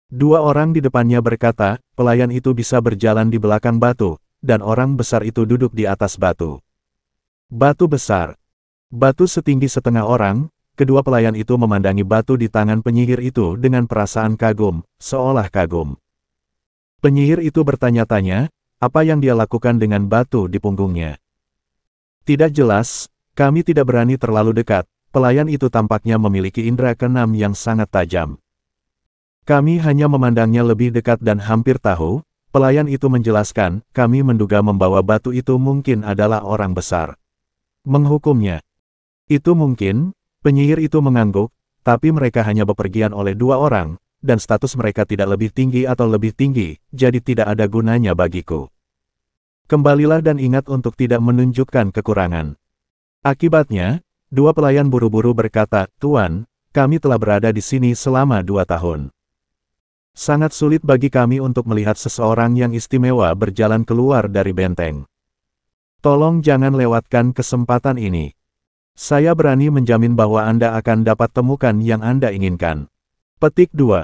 Dua orang di depannya berkata, pelayan itu bisa berjalan di belakang batu, dan orang besar itu duduk di atas batu. Batu besar. Batu setinggi setengah orang, kedua pelayan itu memandangi batu di tangan penyihir itu dengan perasaan kagum, seolah kagum. Penyihir itu bertanya-tanya, apa yang dia lakukan dengan batu di punggungnya. Tidak jelas, kami tidak berani terlalu dekat, pelayan itu tampaknya memiliki indera keenam yang sangat tajam. Kami hanya memandangnya lebih dekat dan hampir tahu, pelayan itu menjelaskan, kami menduga membawa batu itu mungkin adalah orang besar. Menghukumnya. Itu mungkin, penyihir itu mengangguk, tapi mereka hanya bepergian oleh dua orang, dan status mereka tidak lebih tinggi atau lebih tinggi, jadi tidak ada gunanya bagiku. Kembalilah dan ingat untuk tidak menunjukkan kekurangan. Akibatnya, dua pelayan buru-buru berkata, Tuan, kami telah berada di sini selama 2 tahun. Sangat sulit bagi kami untuk melihat seseorang yang istimewa berjalan keluar dari benteng. Tolong jangan lewatkan kesempatan ini. Saya berani menjamin bahwa Anda akan dapat temukan yang Anda inginkan. Petik 2.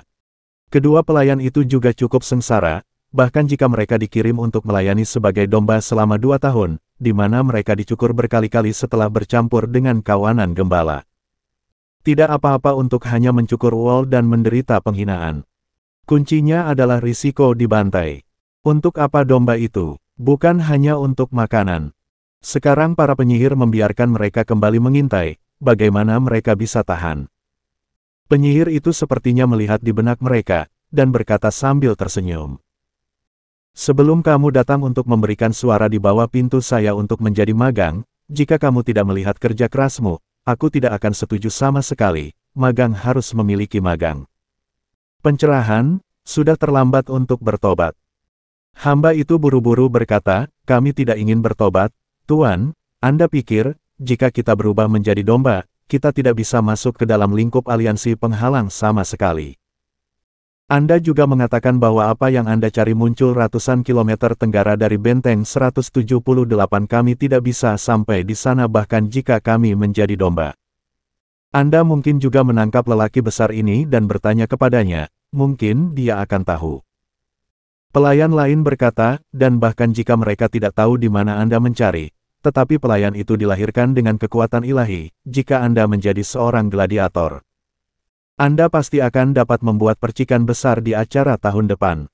Kedua pelayan itu juga cukup sengsara, bahkan jika mereka dikirim untuk melayani sebagai domba selama 2 tahun, di mana mereka dicukur berkali-kali setelah bercampur dengan kawanan gembala. Tidak apa-apa untuk hanya mencukur wol dan menderita penghinaan. Kuncinya adalah risiko dibantai. Untuk apa domba itu? Bukan hanya untuk makanan. Sekarang para penyihir membiarkan mereka kembali mengintai, bagaimana mereka bisa tahan. Penyihir itu sepertinya melihat di benak mereka, dan berkata sambil tersenyum. Sebelum kamu datang untuk memberikan suara di bawah pintu saya untuk menjadi magang, jika kamu tidak melihat kerja kerasmu, aku tidak akan setuju sama sekali. Magang harus memiliki magang. Pencerahan, sudah terlambat untuk bertobat. Hamba itu buru-buru berkata, kami tidak ingin bertobat, Tuan. Anda pikir, jika kita berubah menjadi domba, kita tidak bisa masuk ke dalam lingkup aliansi penghalang sama sekali. Anda juga mengatakan bahwa apa yang Anda cari muncul ratusan kilometer tenggara dari benteng 178. Kami tidak bisa sampai di sana bahkan jika kami menjadi domba. Anda mungkin juga menangkap lelaki besar ini dan bertanya kepadanya, mungkin dia akan tahu. Pelayan lain berkata, dan bahkan jika mereka tidak tahu di mana Anda mencari, tetapi pelayan itu dilahirkan dengan kekuatan ilahi, jika Anda menjadi seorang gladiator. Anda pasti akan dapat membuat percikan besar di acara tahun depan.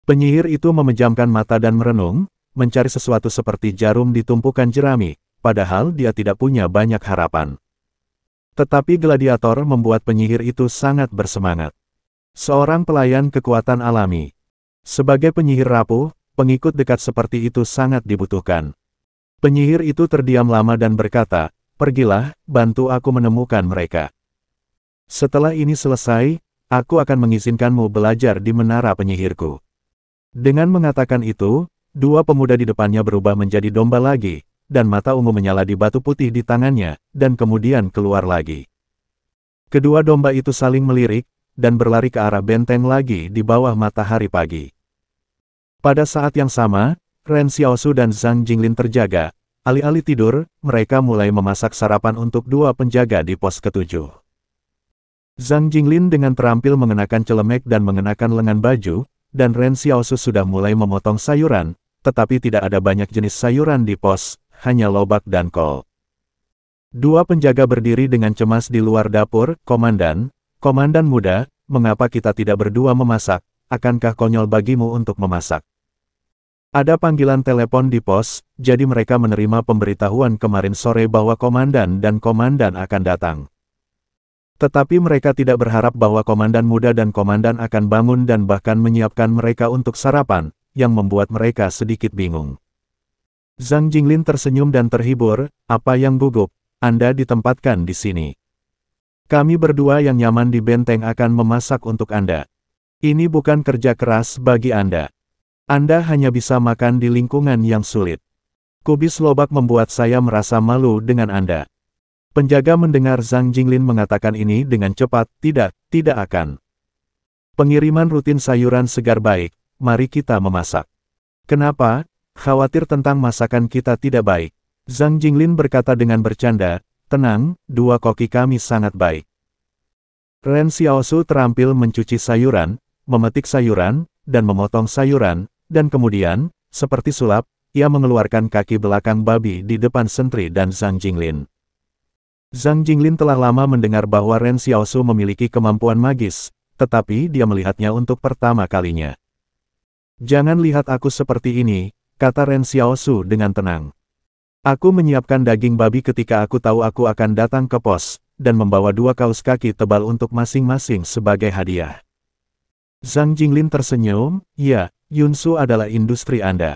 Penyihir itu memejamkan mata dan merenung, mencari sesuatu seperti jarum di tumpukan jerami, padahal dia tidak punya banyak harapan. Tetapi gladiator membuat penyihir itu sangat bersemangat. Seorang pelayan kekuatan alami. Sebagai penyihir rapuh, pengikut dekat seperti itu sangat dibutuhkan. Penyihir itu terdiam lama dan berkata, pergilah, bantu aku menemukan mereka. Setelah ini selesai, aku akan mengizinkanmu belajar di menara penyihirku. Dengan mengatakan itu, dua pemuda di depannya berubah menjadi domba lagi, dan mata ungu menyala di batu putih di tangannya, dan kemudian keluar lagi. Kedua domba itu saling melirik, dan berlari ke arah benteng lagi di bawah matahari pagi. Pada saat yang sama, Ren Xiaosu dan Zhang Jinglin terjaga. Alih-alih tidur, mereka mulai memasak sarapan untuk dua penjaga di pos ketujuh. Zhang Jinglin dengan terampil mengenakan celemek dan mengenakan lengan baju, dan Ren Xiaosu sudah mulai memotong sayuran, tetapi tidak ada banyak jenis sayuran di pos, hanya lobak dan kol. Dua penjaga berdiri dengan cemas di luar dapur, Komandan muda, mengapa kita tidak berdua memasak, akankah konyol bagimu untuk memasak? Ada panggilan telepon di pos, jadi mereka menerima pemberitahuan kemarin sore bahwa komandan akan datang. Tetapi mereka tidak berharap bahwa komandan muda dan komandan akan bangun dan bahkan menyiapkan mereka untuk sarapan, yang membuat mereka sedikit bingung. Zhang Jinglin tersenyum dan terhibur, apa yang gugup, Anda ditempatkan di sini. Kami berdua yang nyaman di benteng akan memasak untuk Anda. Ini bukan kerja keras bagi Anda. Anda hanya bisa makan di lingkungan yang sulit. Kubis lobak membuat saya merasa malu dengan Anda. Penjaga mendengar Zhang Jinglin mengatakan ini dengan cepat, tidak akan. Pengiriman rutin sayuran segar baik, mari kita memasak. Kenapa? Khawatir tentang masakan kita tidak baik. Zhang Jinglin berkata dengan bercanda, tenang, dua koki kami sangat baik. Ren Xiaosu terampil mencuci sayuran, memetik sayuran, dan memotong sayuran, dan kemudian, seperti sulap, ia mengeluarkan kaki belakang babi di depan sentri dan Zhang Jinglin. Zhang Jinglin telah lama mendengar bahwa Ren Xiaosu memiliki kemampuan magis, tetapi dia melihatnya untuk pertama kalinya. Jangan lihat aku seperti ini, kata Ren Xiaosu dengan tenang. Aku menyiapkan daging babi ketika aku tahu aku akan datang ke pos, dan membawa dua kaus kaki tebal untuk masing-masing sebagai hadiah. Zhang Jinglin tersenyum, ya, Yunsu adalah industri Anda.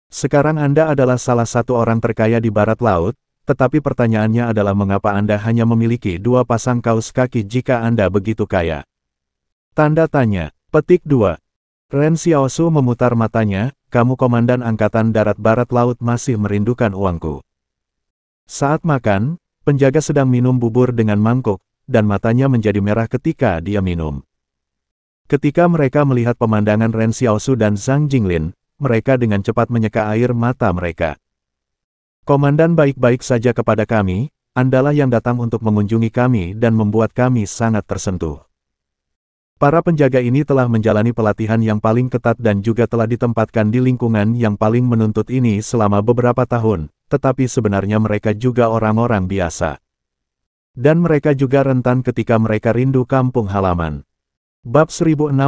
Sekarang Anda adalah salah satu orang terkaya di barat laut, tetapi pertanyaannya adalah mengapa Anda hanya memiliki dua pasang kaus kaki jika Anda begitu kaya? Tanda tanya, petik 2. Ren Xiaosu memutar matanya, kamu komandan angkatan darat barat laut masih merindukan uangku. Saat makan, penjaga sedang minum bubur dengan mangkuk, dan matanya menjadi merah ketika dia minum. Ketika mereka melihat pemandangan Ren Xiaosu dan Zhang Jinglin, mereka dengan cepat menyeka air mata mereka. Komandan baik-baik saja kepada kami, Andalah yang datang untuk mengunjungi kami dan membuat kami sangat tersentuh. Para penjaga ini telah menjalani pelatihan yang paling ketat dan juga telah ditempatkan di lingkungan yang paling menuntut ini selama beberapa tahun, tetapi sebenarnya mereka juga orang-orang biasa. Dan mereka juga rentan ketika mereka rindu kampung halaman. Bab 1066,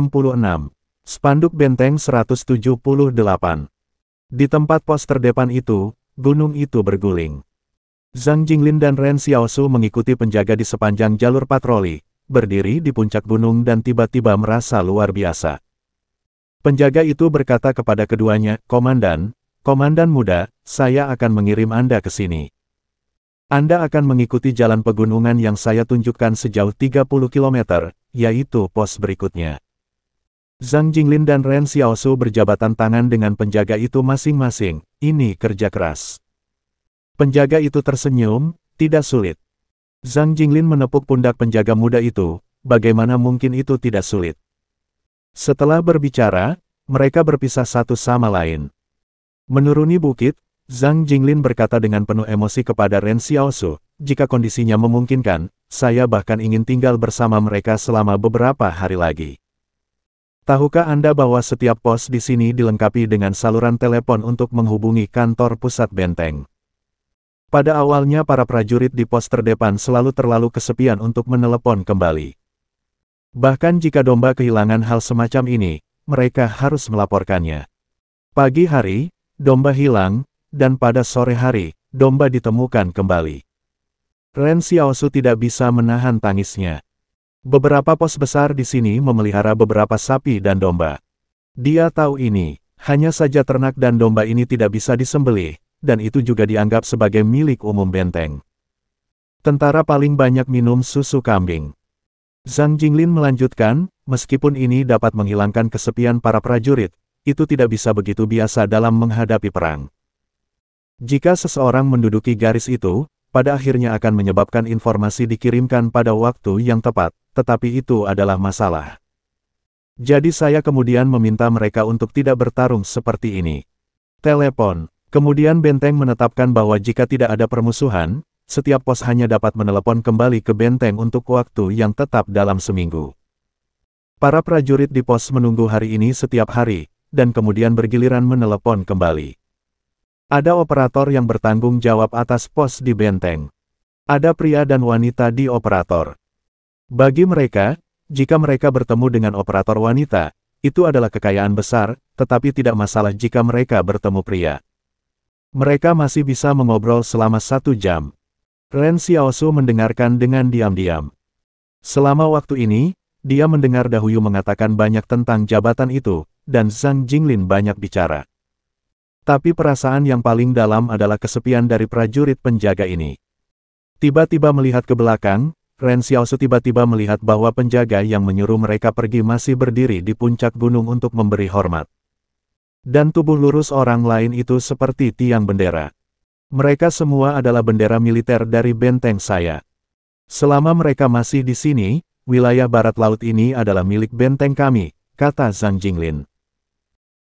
Spanduk Benteng 178. Di tempat pos terdepan itu, gunung itu berguling. Zhang Jinglin dan Ren Xiaosu mengikuti penjaga di sepanjang jalur patroli, berdiri di puncak gunung dan tiba-tiba merasa luar biasa. Penjaga itu berkata kepada keduanya, Komandan, Komandan muda, saya akan mengirim Anda ke sini. Anda akan mengikuti jalan pegunungan yang saya tunjukkan sejauh 30 km, yaitu pos berikutnya. Zhang Jinglin dan Ren Xiaosu berjabatan tangan dengan penjaga itu masing-masing. Ini kerja keras. Penjaga itu tersenyum, tidak sulit. Zhang Jinglin menepuk pundak penjaga muda itu, bagaimana mungkin itu tidak sulit. Setelah berbicara, mereka berpisah satu sama lain. Menuruni bukit, Zhang Jinglin berkata dengan penuh emosi kepada Ren Xiaosu, jika kondisinya memungkinkan, saya bahkan ingin tinggal bersama mereka selama beberapa hari lagi. Tahukah Anda bahwa setiap pos di sini dilengkapi dengan saluran telepon untuk menghubungi kantor pusat benteng? Pada awalnya para prajurit di pos terdepan selalu terlalu kesepian untuk menelepon kembali. Bahkan jika domba kehilangan hal semacam ini, mereka harus melaporkannya. Pagi hari, domba hilang, dan pada sore hari, domba ditemukan kembali. Ren Xiaosu tidak bisa menahan tangisnya. Beberapa pos besar di sini memelihara beberapa sapi dan domba. Dia tahu ini, hanya saja ternak dan domba ini tidak bisa disembelih, dan itu juga dianggap sebagai milik umum benteng. Tentara paling banyak minum susu kambing. Zhang Jinglin melanjutkan, meskipun ini dapat menghilangkan kesepian para prajurit, itu tidak bisa begitu biasa dalam menghadapi perang. Jika seseorang menduduki garis itu, pada akhirnya akan menyebabkan informasi dikirimkan pada waktu yang tepat, tetapi itu adalah masalah. Jadi saya kemudian meminta mereka untuk tidak bertarung seperti ini. Telepon. Kemudian benteng menetapkan bahwa jika tidak ada permusuhan, setiap pos hanya dapat menelepon kembali ke benteng untuk waktu yang tetap dalam seminggu. Para prajurit di pos menunggu hari ini setiap hari, dan kemudian bergiliran menelepon kembali. Ada operator yang bertanggung jawab atas pos di benteng. Ada pria dan wanita di operator. Bagi mereka, jika mereka bertemu dengan operator wanita, itu adalah kekayaan besar, tetapi tidak masalah jika mereka bertemu pria. Mereka masih bisa mengobrol selama 1 jam. Ren Xiaosu mendengarkan dengan diam-diam. Selama waktu ini, dia mendengar Dahuyu mengatakan banyak tentang jabatan itu, dan Zhang Jinglin banyak bicara. Tapi perasaan yang paling dalam adalah kesepian dari prajurit penjaga ini. Tiba-tiba melihat ke belakang, Ren Xiaosu tiba-tiba melihat bahwa penjaga yang menyuruh mereka pergi masih berdiri di puncak gunung untuk memberi hormat. Dan tubuh lurus orang lain itu seperti tiang bendera. Mereka semua adalah bendera militer dari benteng saya. Selama mereka masih di sini, wilayah barat laut ini adalah milik benteng kami, kata Zhang Jinglin.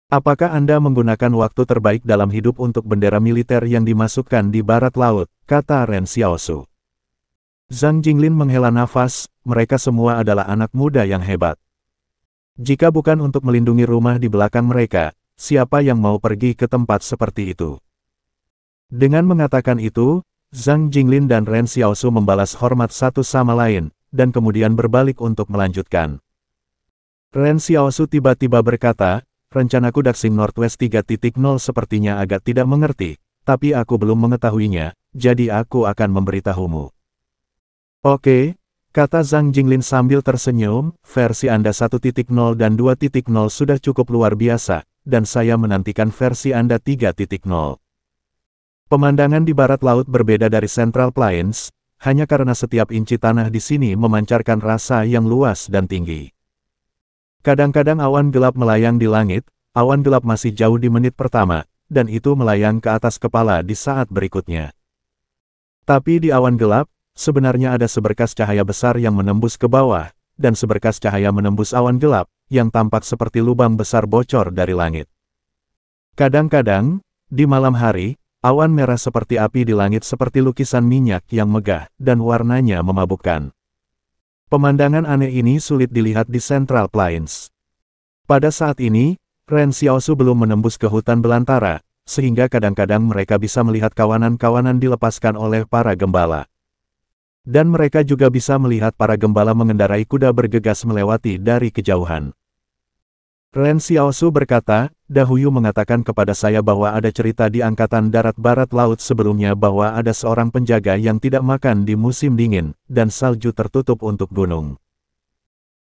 Apakah Anda menggunakan waktu terbaik dalam hidup untuk bendera militer yang dimasukkan di barat laut, kata Ren Xiaosu. Zhang Jinglin menghela nafas, mereka semua adalah anak muda yang hebat. Jika bukan untuk melindungi rumah di belakang mereka, siapa yang mau pergi ke tempat seperti itu? Dengan mengatakan itu, Zhang Jinglin dan Ren Xiaosu membalas hormat satu sama lain, dan kemudian berbalik untuk melanjutkan. Ren Xiaosu tiba-tiba berkata, rencanaku Daxing Northwest 3.0 sepertinya agak tidak mengerti, tapi aku belum mengetahuinya, jadi aku akan memberitahumu. Oke, kata Zhang Jinglin sambil tersenyum, versi Anda 1.0 dan 2.0 sudah cukup luar biasa, dan saya menantikan versi Anda 3.0. Pemandangan di barat laut berbeda dari Central Plains, hanya karena setiap inci tanah di sini memancarkan rasa yang luas dan tinggi. Kadang-kadang awan gelap melayang di langit, awan gelap masih jauh di menit pertama, dan itu melayang ke atas kepala di saat berikutnya. Tapi di awan gelap, sebenarnya ada seberkas cahaya besar yang menembus ke bawah, dan seberkas cahaya menembus awan gelap, yang tampak seperti lubang besar bocor dari langit. Kadang-kadang, di malam hari, awan merah seperti api di langit seperti lukisan minyak yang megah, dan warnanya memabukkan. Pemandangan aneh ini sulit dilihat di Central Plains. Pada saat ini, Ren Xiaosu belum menembus ke hutan belantara, sehingga kadang-kadang mereka bisa melihat kawanan-kawanan dilepaskan oleh para gembala. Dan mereka juga bisa melihat para gembala mengendarai kuda bergegas melewati dari kejauhan. Ren Xiaosu berkata, Dahuyu mengatakan kepada saya bahwa ada cerita di Angkatan Darat Barat Laut sebelumnya bahwa ada seorang penjaga yang tidak makan di musim dingin, dan salju tertutup untuk gunung.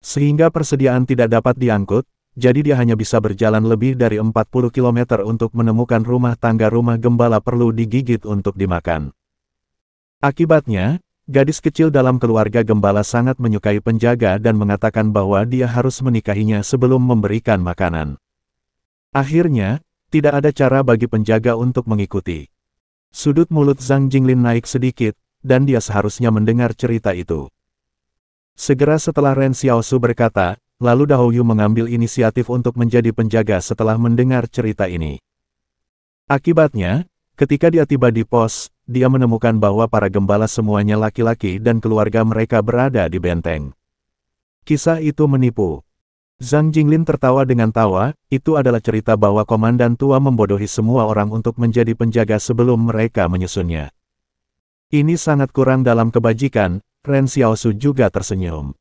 Sehingga persediaan tidak dapat diangkut, jadi dia hanya bisa berjalan lebih dari 40 km untuk menemukan rumah tangga. Rumah gembala perlu digigit untuk dimakan. Akibatnya, gadis kecil dalam keluarga gembala sangat menyukai penjaga dan mengatakan bahwa dia harus menikahinya sebelum memberikan makanan. Akhirnya, tidak ada cara bagi penjaga untuk mengikuti. Sudut mulut Zhang Jinglin naik sedikit, dan dia seharusnya mendengar cerita itu. Segera setelah Ren Xiaosu berkata, lalu Dahou Yu mengambil inisiatif untuk menjadi penjaga setelah mendengar cerita ini. Akibatnya, ketika dia tiba di pos, dia menemukan bahwa para gembala semuanya laki-laki dan keluarga mereka berada di benteng. Kisah itu menipu. Zhang Jinglin tertawa dengan tawa, itu adalah cerita bahwa komandan tua membodohi semua orang untuk menjadi penjaga sebelum mereka menyusunnya. Ini sangat kurang dalam kebajikan. Ren Xiaosu juga tersenyum.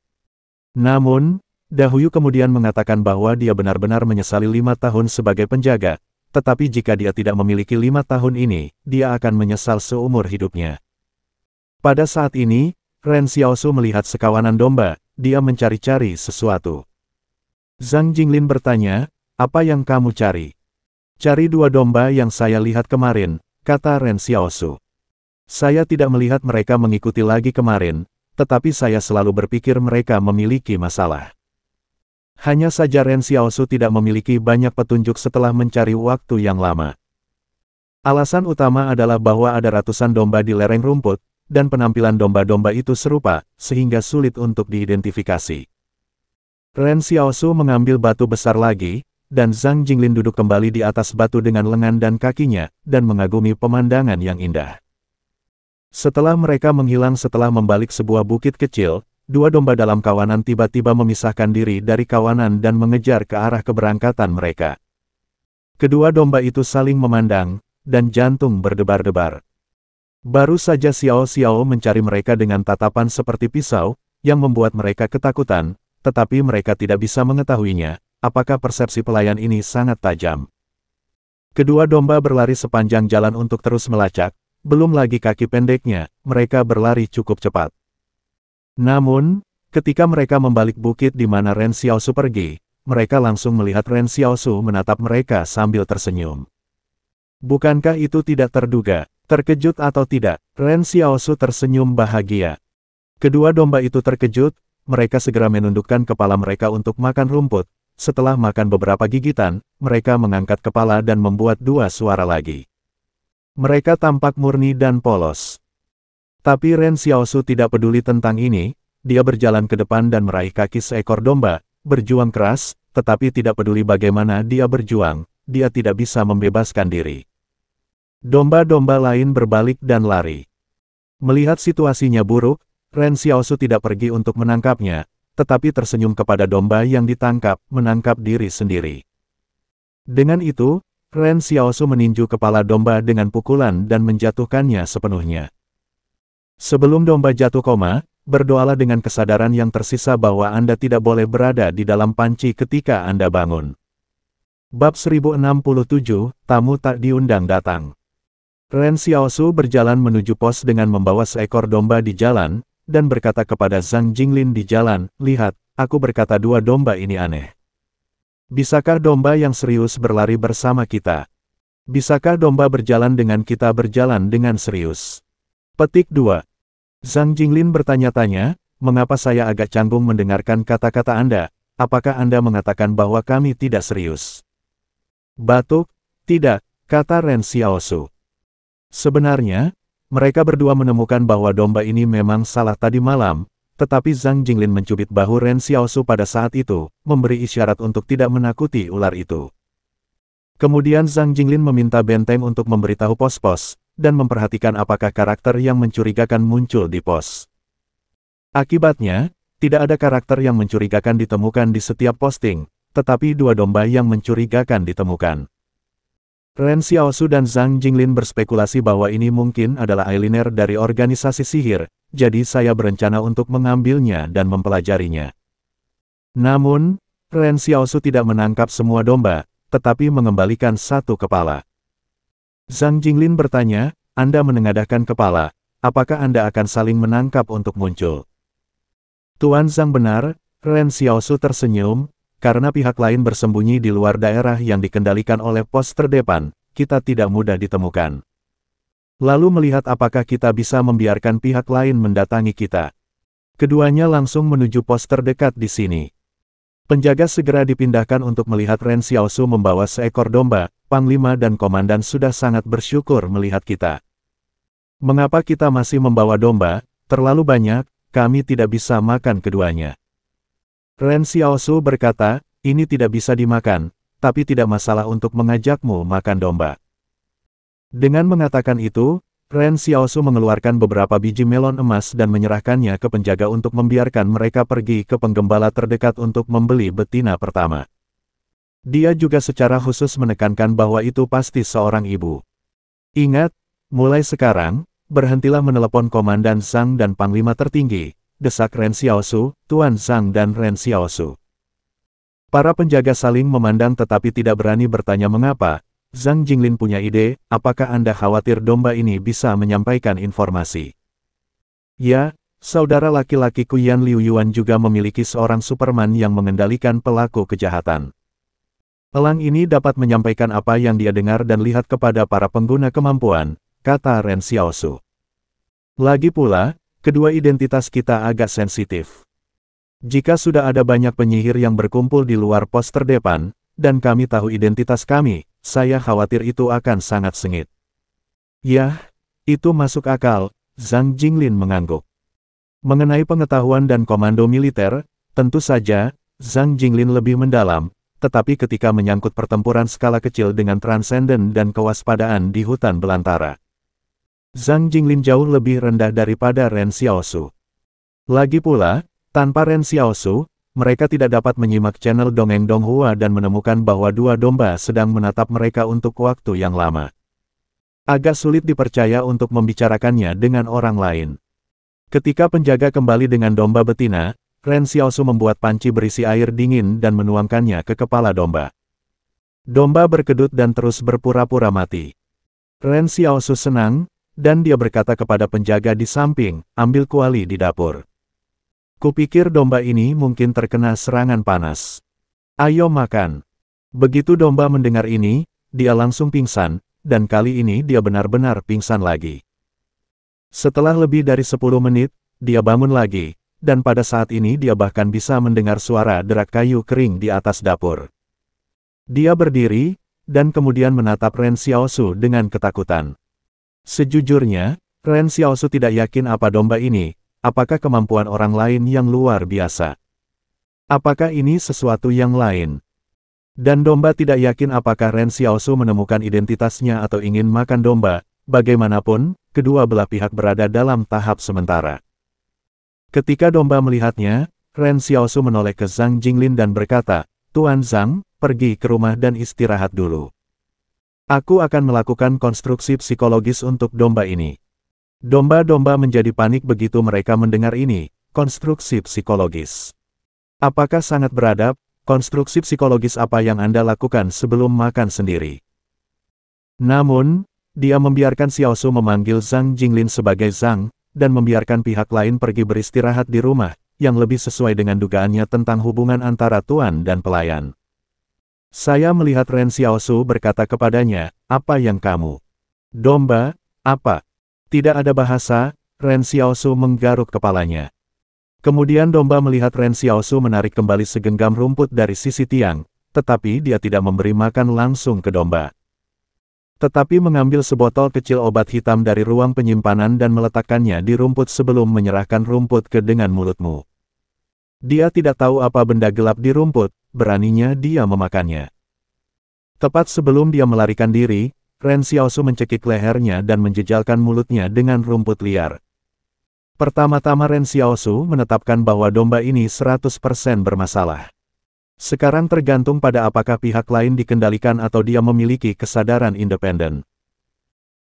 Namun, Dahou Yu kemudian mengatakan bahwa dia benar-benar menyesali 5 tahun sebagai penjaga, tetapi jika dia tidak memiliki 5 tahun ini, dia akan menyesal seumur hidupnya. Pada saat ini, Ren Xiaosu melihat sekawanan domba, dia mencari-cari sesuatu. Zhang Jinglin bertanya, apa yang kamu cari? Cari 2 domba yang saya lihat kemarin, kata Ren Xiaosu. Saya tidak melihat mereka mengikuti lagi kemarin, tetapi saya selalu berpikir mereka memiliki masalah. Hanya saja Ren Xiaosu tidak memiliki banyak petunjuk setelah mencari waktu yang lama. Alasan utama adalah bahwa ada ratusan domba di lereng rumput, dan penampilan domba-domba itu serupa, sehingga sulit untuk diidentifikasi. Ren Xiaosu mengambil batu besar lagi, dan Zhang Jinglin duduk kembali di atas batu dengan lengan dan kakinya, dan mengagumi pemandangan yang indah. Setelah mereka menghilang setelah membalik sebuah bukit kecil, 2 domba dalam kawanan tiba-tiba memisahkan diri dari kawanan dan mengejar ke arah keberangkatan mereka. Kedua domba itu saling memandang, dan jantung berdebar-debar. Baru saja Xiao Xiao mencari mereka dengan tatapan seperti pisau, yang membuat mereka ketakutan, tetapi mereka tidak bisa mengetahuinya, apakah persepsi pelayan ini sangat tajam. Kedua domba berlari sepanjang jalan untuk terus melacak, belum lagi kaki pendeknya, mereka berlari cukup cepat. Namun, ketika mereka membalik bukit di mana Ren Xiaosu pergi, mereka langsung melihat Ren Xiaosu menatap mereka sambil tersenyum. Bukankah itu tidak terduga? Terkejut atau tidak, Ren Xiaosu tersenyum bahagia. Kedua domba itu terkejut, mereka segera menundukkan kepala mereka untuk makan rumput. Setelah makan beberapa gigitan, mereka mengangkat kepala dan membuat 2 suara lagi. Mereka tampak murni dan polos. Tapi Ren Xiaosu tidak peduli tentang ini, dia berjalan ke depan dan meraih kaki seekor domba, berjuang keras, tetapi tidak peduli bagaimana dia berjuang, dia tidak bisa membebaskan diri. Domba-domba lain berbalik dan lari. Melihat situasinya buruk, Ren Xiaosu tidak pergi untuk menangkapnya, tetapi tersenyum kepada domba yang ditangkap, menangkap diri sendiri. Dengan itu, Ren Xiaosu meninju kepala domba dengan pukulan dan menjatuhkannya sepenuhnya. Sebelum domba jatuh koma, berdoalah dengan kesadaran yang tersisa bahwa Anda tidak boleh berada di dalam panci ketika Anda bangun. Bab 1067, Tamu Tak Diundang Datang. Ren Xiaosu berjalan menuju pos dengan membawa seekor domba di jalan, dan berkata kepada Zhang Jinglin di jalan, lihat, aku berkata 2 domba ini aneh. Bisakah domba yang serius berlari bersama kita? Bisakah domba berjalan dengan kita berjalan dengan serius? Petik 2. Zhang Jinglin bertanya-tanya, mengapa saya agak canggung mendengarkan kata-kata Anda? Apakah Anda mengatakan bahwa kami tidak serius? Batuk, tidak, kata Ren Xiaosu. Sebenarnya, mereka berdua menemukan bahwa domba ini memang salah tadi malam, tetapi Zhang Jinglin mencubit bahu Ren Xiaosu pada saat itu, memberi isyarat untuk tidak menakuti ular itu. Kemudian Zhang Jinglin meminta benteng untuk memberitahu pos-pos, dan memperhatikan apakah karakter yang mencurigakan muncul di pos. Akibatnya, tidak ada karakter yang mencurigakan ditemukan di setiap posting, tetapi 2 domba yang mencurigakan ditemukan. Ren Xiaosu dan Zhang Jinglin berspekulasi bahwa ini mungkin adalah eyeliner dari organisasi sihir, jadi saya berencana untuk mengambilnya dan mempelajarinya. Namun, Ren Xiaosu tidak menangkap semua domba, tetapi mengembalikan 1 kepala. Zhang Jinglin bertanya, Anda menengadahkan kepala, apakah Anda akan saling menangkap untuk muncul? Tuan Zhang benar, Ren Xiaosu tersenyum, karena pihak lain bersembunyi di luar daerah yang dikendalikan oleh pos terdepan, kita tidak mudah ditemukan. Lalu melihat apakah kita bisa membiarkan pihak lain mendatangi kita. Keduanya langsung menuju pos terdekat di sini. Penjaga segera dipindahkan untuk melihat Ren Xiaosu membawa seekor domba. Panglima dan komandan sudah sangat bersyukur melihat kita. Mengapa kita masih membawa domba? Terlalu banyak, kami tidak bisa makan keduanya. Ren Xiaosu berkata, ini tidak bisa dimakan, tapi tidak masalah untuk mengajakmu makan domba. Dengan mengatakan itu, Ren Xiaosu mengeluarkan beberapa biji melon emas dan menyerahkannya ke penjaga untuk membiarkan mereka pergi ke penggembala terdekat untuk membeli betina pertama. Dia juga secara khusus menekankan bahwa itu pasti seorang ibu. Ingat, mulai sekarang, berhentilah menelepon Komandan Zhang dan Panglima tertinggi, desak Ren Xiaosu, Tuan Zhang dan Ren Xiaosu. Para penjaga saling memandang tetapi tidak berani bertanya mengapa. Zhang Jinglin punya ide, apakah Anda khawatir domba ini bisa menyampaikan informasi? Ya, saudara laki-lakiku Yan Liu Yuan juga memiliki seorang Superman yang mengendalikan pelaku kejahatan. Elang ini dapat menyampaikan apa yang dia dengar dan lihat kepada para pengguna kemampuan, kata Ren Xiaosu. Lagi pula, kedua identitas kita agak sensitif. Jika sudah ada banyak penyihir yang berkumpul di luar pos terdepan, dan kami tahu identitas kami, saya khawatir itu akan sangat sengit. Yah, itu masuk akal, Zhang Jinglin mengangguk. Mengenai pengetahuan dan komando militer, tentu saja, Zhang Jinglin lebih mendalam, tetapi ketika menyangkut pertempuran skala kecil dengan transenden dan kewaspadaan di hutan belantara, Zhang Jinglin jauh lebih rendah daripada Ren Xiaosu. Lagi pula, tanpa Ren Xiaosu, mereka tidak dapat menyimak channel Dongeng Donghua dan menemukan bahwa dua domba sedang menatap mereka untuk waktu yang lama. Agak sulit dipercaya untuk membicarakannya dengan orang lain. Ketika penjaga kembali dengan domba betina, Ren Xiaosu membuat panci berisi air dingin dan menuangkannya ke kepala domba. Domba berkedut dan terus berpura-pura mati. Ren Xiaosu senang, dan dia berkata kepada penjaga di samping, ambil kuali di dapur. Kupikir domba ini mungkin terkena serangan panas. Ayo makan. Begitu domba mendengar ini, dia langsung pingsan, dan kali ini dia benar-benar pingsan lagi. Setelah lebih dari 10 menit, dia bangun lagi. Dan pada saat ini dia bahkan bisa mendengar suara derak kayu kering di atas dapur. Dia berdiri, dan kemudian menatap Ren Xiaosu dengan ketakutan. Sejujurnya, Ren Xiaosu tidak yakin apa domba ini, apakah kemampuan orang lain yang luar biasa. Apakah ini sesuatu yang lain? Dan domba tidak yakin apakah Ren Xiaosu menemukan identitasnya atau ingin makan domba, bagaimanapun, kedua belah pihak berada dalam tahap sementara. Ketika domba melihatnya, Ren Xiaosu menoleh ke Zhang Jinglin dan berkata, Tuan Zhang, pergi ke rumah dan istirahat dulu. Aku akan melakukan konstruksi psikologis untuk domba ini. Domba-domba menjadi panik begitu mereka mendengar ini, konstruksi psikologis. Apakah sangat beradab, konstruksi psikologis apa yang Anda lakukan sebelum makan sendiri? Namun, dia membiarkan Xiaosu memanggil Zhang Jinglin sebagai Zhang, dan membiarkan pihak lain pergi beristirahat di rumah, yang lebih sesuai dengan dugaannya tentang hubungan antara tuan dan pelayan. Saya melihat Ren Xiaosu berkata kepadanya, apa yang kamu? Domba, apa? Tidak ada bahasa, Ren Xiaosu menggaruk kepalanya. Kemudian domba melihat Ren Xiaosu menarik kembali segenggam rumput dari sisi tiang, tetapi dia tidak memberi makan langsung ke domba. Tetapi mengambil sebotol kecil obat hitam dari ruang penyimpanan dan meletakkannya di rumput sebelum menyerahkan rumput ke dengan mulutmu. Dia tidak tahu apa benda gelap di rumput, beraninya dia memakannya. Tepat sebelum dia melarikan diri, Ren Xiaosu mencekik lehernya dan menjejalkan mulutnya dengan rumput liar. Pertama-tama Ren Xiaosu menetapkan bahwa domba ini 100% bermasalah. Sekarang tergantung pada apakah pihak lain dikendalikan atau dia memiliki kesadaran independen.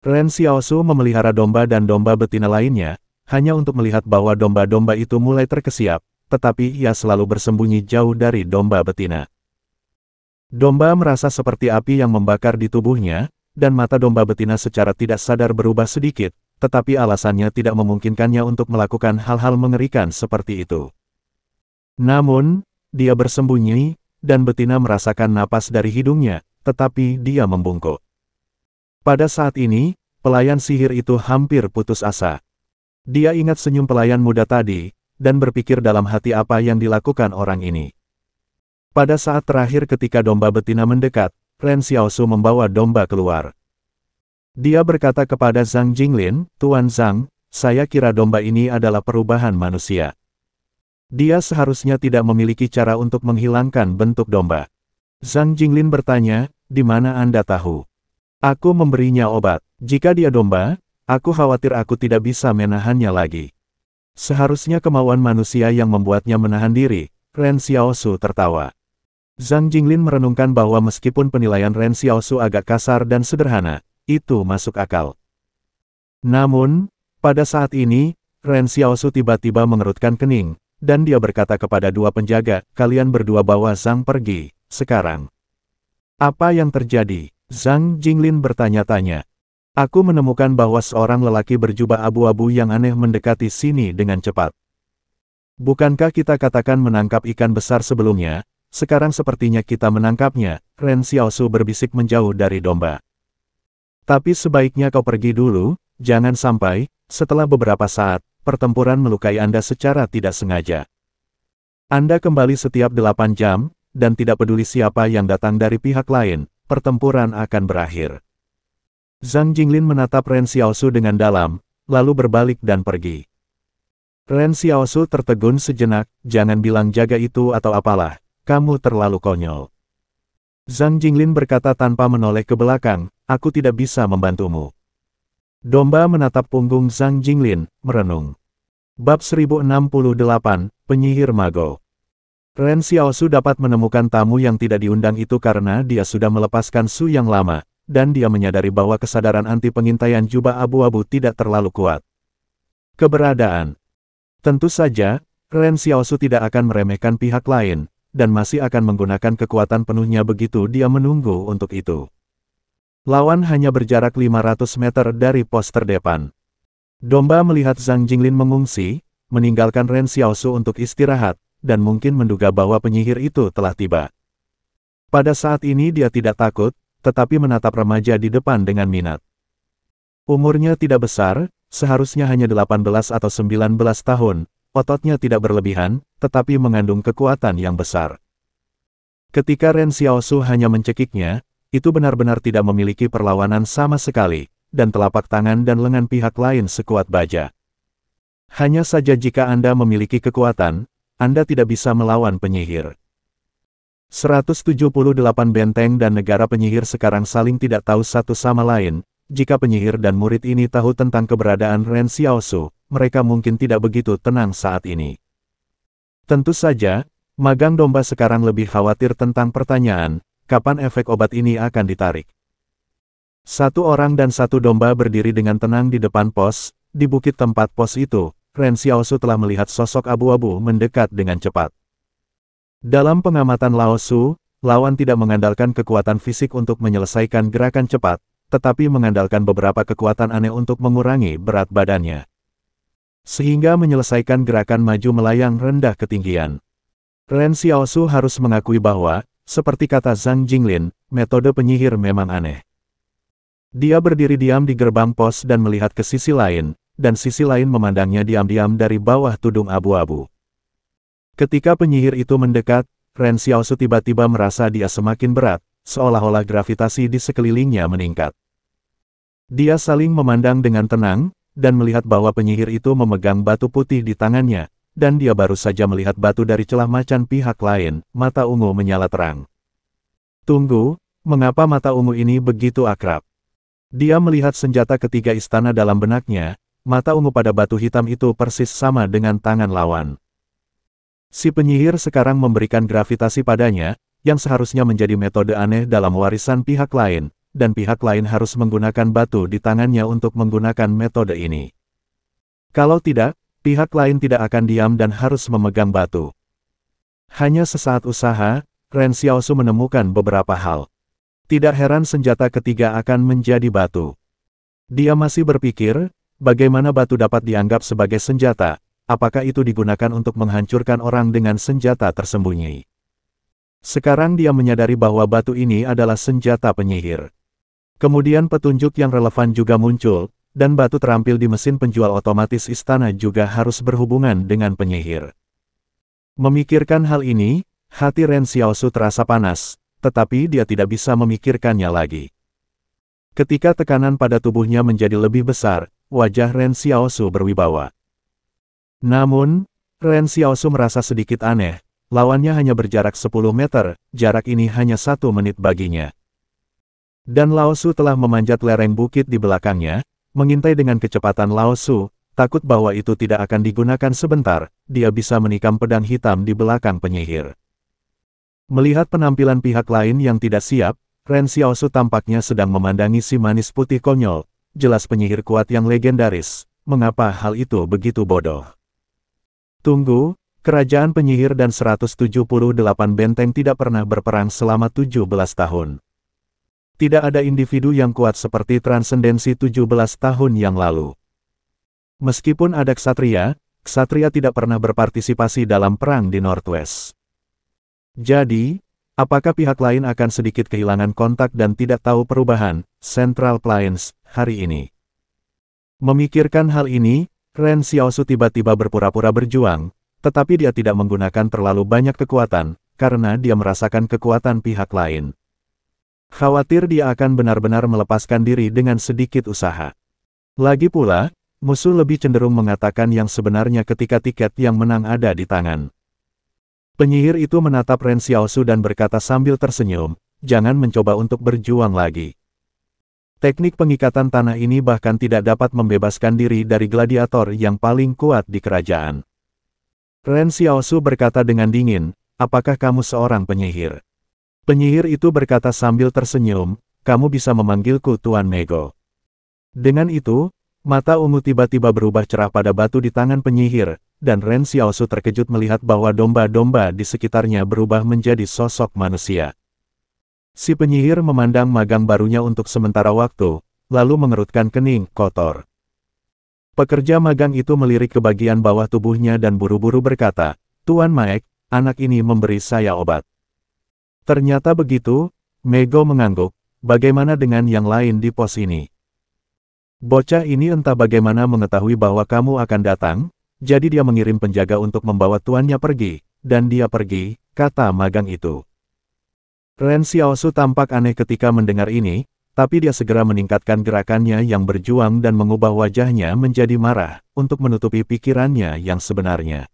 Ren Xiaosu memelihara domba dan domba betina lainnya, hanya untuk melihat bahwa domba-domba itu mulai terkesiap, tetapi ia selalu bersembunyi jauh dari domba betina. Domba merasa seperti api yang membakar di tubuhnya, dan mata domba betina secara tidak sadar berubah sedikit, tetapi alasannya tidak memungkinkannya untuk melakukan hal-hal mengerikan seperti itu. Namun, dia bersembunyi, dan betina merasakan napas dari hidungnya, tetapi dia membungkuk. Pada saat ini, pelayan sihir itu hampir putus asa. Dia ingat senyum pelayan muda tadi, dan berpikir dalam hati apa yang dilakukan orang ini. Pada saat terakhir ketika domba betina mendekat, Ren Xiaosu membawa domba keluar. Dia berkata kepada Zhang Jinglin, "Tuan Zhang, saya kira domba ini adalah perubahan manusia. Dia seharusnya tidak memiliki cara untuk menghilangkan bentuk domba." Zhang Jinglin bertanya, "Di mana Anda tahu?" "Aku memberinya obat. Jika dia domba, aku khawatir aku tidak bisa menahannya lagi." "Seharusnya kemauan manusia yang membuatnya menahan diri," Ren Xiaosu tertawa. Zhang Jinglin merenungkan bahwa meskipun penilaian Ren Xiaosu agak kasar dan sederhana, itu masuk akal. Namun, pada saat ini, Ren Xiaosu tiba-tiba mengerutkan kening, dan dia berkata kepada dua penjaga, "Kalian berdua bawa Zhang pergi, sekarang." "Apa yang terjadi?" Zhang Jinglin bertanya-tanya. "Aku menemukan bahwa seorang lelaki berjubah abu-abu yang aneh mendekati sini dengan cepat. Bukankah kita katakan menangkap ikan besar sebelumnya? Sekarang sepertinya kita menangkapnya." Ren Xiaosu berbisik menjauh dari domba. "Tapi sebaiknya kau pergi dulu, jangan sampai, setelah beberapa saat, pertempuran melukai Anda secara tidak sengaja. Anda kembali setiap 8 jam, dan tidak peduli siapa yang datang dari pihak lain, pertempuran akan berakhir." Zhang Jinglin menatap Ren Xiaosu dengan dalam, lalu berbalik dan pergi. Ren Xiaosu tertegun sejenak, "Jangan bilang jaga itu atau apalah, kamu terlalu konyol." Zhang Jinglin berkata tanpa menoleh ke belakang, "Aku tidak bisa membantumu." Domba menatap punggung Zhang Jinglin, merenung. Bab 1068, Penyihir Mago. Ren Xiaosu dapat menemukan tamu yang tidak diundang itu karena dia sudah melepaskan Su yang lama, dan dia menyadari bahwa kesadaran anti pengintaian jubah abu-abu tidak terlalu kuat. Keberadaan. Tentu saja, Ren Xiaosu tidak akan meremehkan pihak lain, dan masih akan menggunakan kekuatan penuhnya begitu dia menunggu untuk itu. Lawan hanya berjarak 500 meter dari pos terdepan. Domba melihat Zhang Jinglin mengungsi, meninggalkan Ren Xiaosu untuk istirahat, dan mungkin menduga bahwa penyihir itu telah tiba. Pada saat ini dia tidak takut, tetapi menatap remaja di depan dengan minat. Umurnya tidak besar, seharusnya hanya 18 atau 19 tahun, ototnya tidak berlebihan, tetapi mengandung kekuatan yang besar. Ketika Ren Xiaosu hanya mencekiknya, itu benar-benar tidak memiliki perlawanan sama sekali, dan telapak tangan dan lengan pihak lain sekuat baja. Hanya saja jika Anda memiliki kekuatan, Anda tidak bisa melawan penyihir. 178 benteng dan negara penyihir sekarang saling tidak tahu satu sama lain. Jika penyihir dan murid ini tahu tentang keberadaan Ren Xiaosu, mereka mungkin tidak begitu tenang saat ini. Tentu saja, magang domba sekarang lebih khawatir tentang pertanyaan, kapan efek obat ini akan ditarik. Satu orang dan satu domba berdiri dengan tenang di depan pos, di bukit tempat pos itu. Ren Xiaosu telah melihat sosok abu-abu mendekat dengan cepat. Dalam pengamatan Lao Su, lawan tidak mengandalkan kekuatan fisik untuk menyelesaikan gerakan cepat, tetapi mengandalkan beberapa kekuatan aneh untuk mengurangi berat badannya. Sehingga menyelesaikan gerakan maju melayang rendah ketinggian. Ren Xiaosu harus mengakui bahwa, seperti kata Zhang Jinglin, metode penyihir memang aneh. Dia berdiri diam di gerbang pos dan melihat ke sisi lain, dan sisi lain memandangnya diam-diam dari bawah tudung abu-abu. Ketika penyihir itu mendekat, Ren Xiaosu tiba-tiba merasa dia semakin berat, seolah-olah gravitasi di sekelilingnya meningkat. Dia saling memandang dengan tenang, dan melihat bahwa penyihir itu memegang batu putih di tangannya, dan dia baru saja melihat batu dari celah macan pihak lain. Mata ungu menyala terang. "Tunggu, mengapa mata ungu ini begitu akrab?" Dia melihat senjata ketiga istana dalam benaknya. Mata ungu pada batu hitam itu persis sama dengan tangan lawan. Si penyihir sekarang memberikan gravitasi padanya, yang seharusnya menjadi metode aneh dalam warisan pihak lain, dan pihak lain harus menggunakan batu di tangannya untuk menggunakan metode ini. Kalau tidak, pihak lain tidak akan diam dan harus memegang batu. Hanya sesaat usaha, Ren Xiaosu menemukan beberapa hal. Tidak heran senjata ketiga akan menjadi batu. Dia masih berpikir, bagaimana batu dapat dianggap sebagai senjata, apakah itu digunakan untuk menghancurkan orang dengan senjata tersembunyi. Sekarang dia menyadari bahwa batu ini adalah senjata penyihir. Kemudian petunjuk yang relevan juga muncul, dan batu terampil di mesin penjual otomatis istana juga harus berhubungan dengan penyihir. Memikirkan hal ini, hati Ren Xiaosu terasa panas, tetapi dia tidak bisa memikirkannya lagi. Ketika tekanan pada tubuhnya menjadi lebih besar, wajah Ren Xiaosu berwibawa. Namun, Ren Xiaosu merasa sedikit aneh, lawannya hanya berjarak 10 meter, jarak ini hanya 1 menit baginya. Dan Lao Su telah memanjat lereng bukit di belakangnya, mengintai dengan kecepatan Lao Su, takut bahwa itu tidak akan digunakan sebentar, dia bisa menikam pedang hitam di belakang penyihir. Melihat penampilan pihak lain yang tidak siap, Ren Xiaosu tampaknya sedang memandangi si manis putih konyol, jelas penyihir kuat yang legendaris, mengapa hal itu begitu bodoh? Tunggu, kerajaan penyihir dan 178 benteng tidak pernah berperang selama 17 tahun. Tidak ada individu yang kuat seperti transendensi 17 tahun yang lalu. Meskipun ada ksatria, ksatria tidak pernah berpartisipasi dalam perang di Northwest. Jadi, apakah pihak lain akan sedikit kehilangan kontak dan tidak tahu perubahan Central Plains hari ini? Memikirkan hal ini, Ren Xiaosu tiba-tiba berpura-pura berjuang, tetapi dia tidak menggunakan terlalu banyak kekuatan, karena dia merasakan kekuatan pihak lain. Khawatir dia akan benar-benar melepaskan diri dengan sedikit usaha. Lagi pula, musuh lebih cenderung mengatakan yang sebenarnya ketika tiket yang menang ada di tangan. Penyihir itu menatap Ren Xiaosu dan berkata sambil tersenyum, jangan mencoba untuk berjuang lagi. Teknik pengikatan tanah ini bahkan tidak dapat membebaskan diri dari gladiator yang paling kuat di kerajaan. Ren Xiaosu berkata dengan dingin, apakah kamu seorang penyihir? Penyihir itu berkata sambil tersenyum, kamu bisa memanggilku Tuan Mego. Dengan itu, mata ungu tiba-tiba berubah cerah pada batu di tangan penyihir, dan Ren Xiaosu terkejut melihat bahwa domba-domba di sekitarnya berubah menjadi sosok manusia. Si penyihir memandang magang barunya untuk sementara waktu, lalu mengerutkan kening kotor. Pekerja magang itu melirik ke bagian bawah tubuhnya dan buru-buru berkata, Tuan Maek, anak ini memberi saya obat. Ternyata begitu, Mego mengangguk, bagaimana dengan yang lain di pos ini? Bocah ini entah bagaimana mengetahui bahwa kamu akan datang, jadi dia mengirim penjaga untuk membawa tuannya pergi, dan dia pergi, kata magang itu. Ren Xiaosu tampak aneh ketika mendengar ini, tapi dia segera meningkatkan gerakannya yang berjuang dan mengubah wajahnya menjadi marah, untuk menutupi pikirannya yang sebenarnya.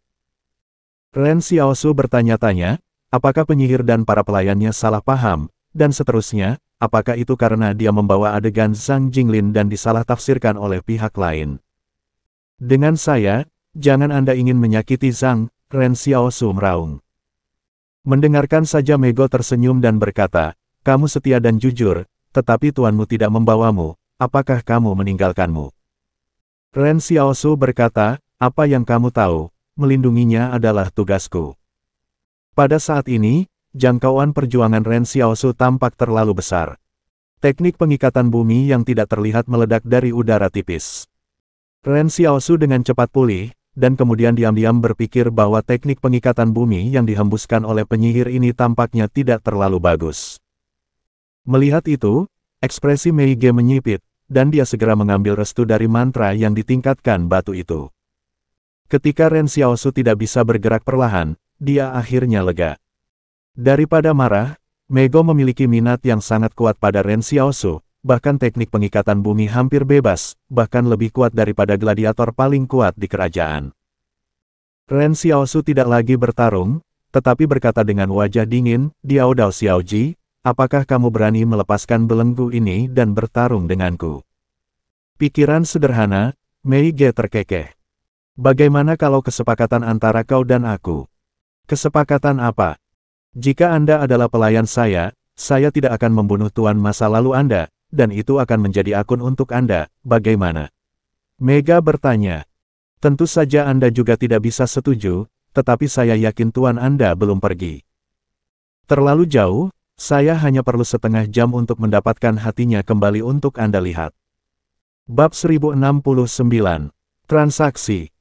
Ren Xiaosu bertanya-tanya, apakah penyihir dan para pelayannya salah paham, dan seterusnya, apakah itu karena dia membawa adegan Zhang Jinglin dan disalah tafsirkan oleh pihak lain. Dengan saya, jangan Anda ingin menyakiti Zhang, Ren Xiaosu meraung. Mendengarkan saja Mego tersenyum dan berkata, kamu setia dan jujur, tetapi tuanmu tidak membawamu, apakah kamu meninggalkanmu? Ren Xiaosu berkata, apa yang kamu tahu, melindunginya adalah tugasku. Pada saat ini, jangkauan perjuangan Ren Xiaosu tampak terlalu besar. Teknik pengikatan bumi yang tidak terlihat meledak dari udara tipis. Ren Xiaosu dengan cepat pulih, dan kemudian diam-diam berpikir bahwa teknik pengikatan bumi yang dihembuskan oleh penyihir ini tampaknya tidak terlalu bagus. Melihat itu, ekspresi Mei Ge menyipit, dan dia segera mengambil restu dari mantra yang ditingkatkan batu itu. Ketika Ren Xiaosu tidak bisa bergerak perlahan, dia akhirnya lega. Daripada marah, Mego memiliki minat yang sangat kuat pada Ren Xiaosu, bahkan teknik pengikatan bumi hampir bebas, bahkan lebih kuat daripada gladiator paling kuat di kerajaan. Ren Xiaosu tidak lagi bertarung, tetapi berkata dengan wajah dingin, Diao Dao Xiaoji, apakah kamu berani melepaskan belenggu ini dan bertarung denganku? Pikiran sederhana, Mei Ge terkekeh. Bagaimana kalau kesepakatan antara kau dan aku? Kesepakatan apa? Jika Anda adalah pelayan saya tidak akan membunuh tuan masa lalu Anda, dan itu akan menjadi akun untuk Anda, bagaimana? Mega bertanya. Tentu saja Anda juga tidak bisa setuju, tetapi saya yakin tuan Anda belum pergi. Terlalu jauh, saya hanya perlu setengah jam untuk mendapatkan hatinya kembali untuk Anda lihat. Bab 1069. Transaksi.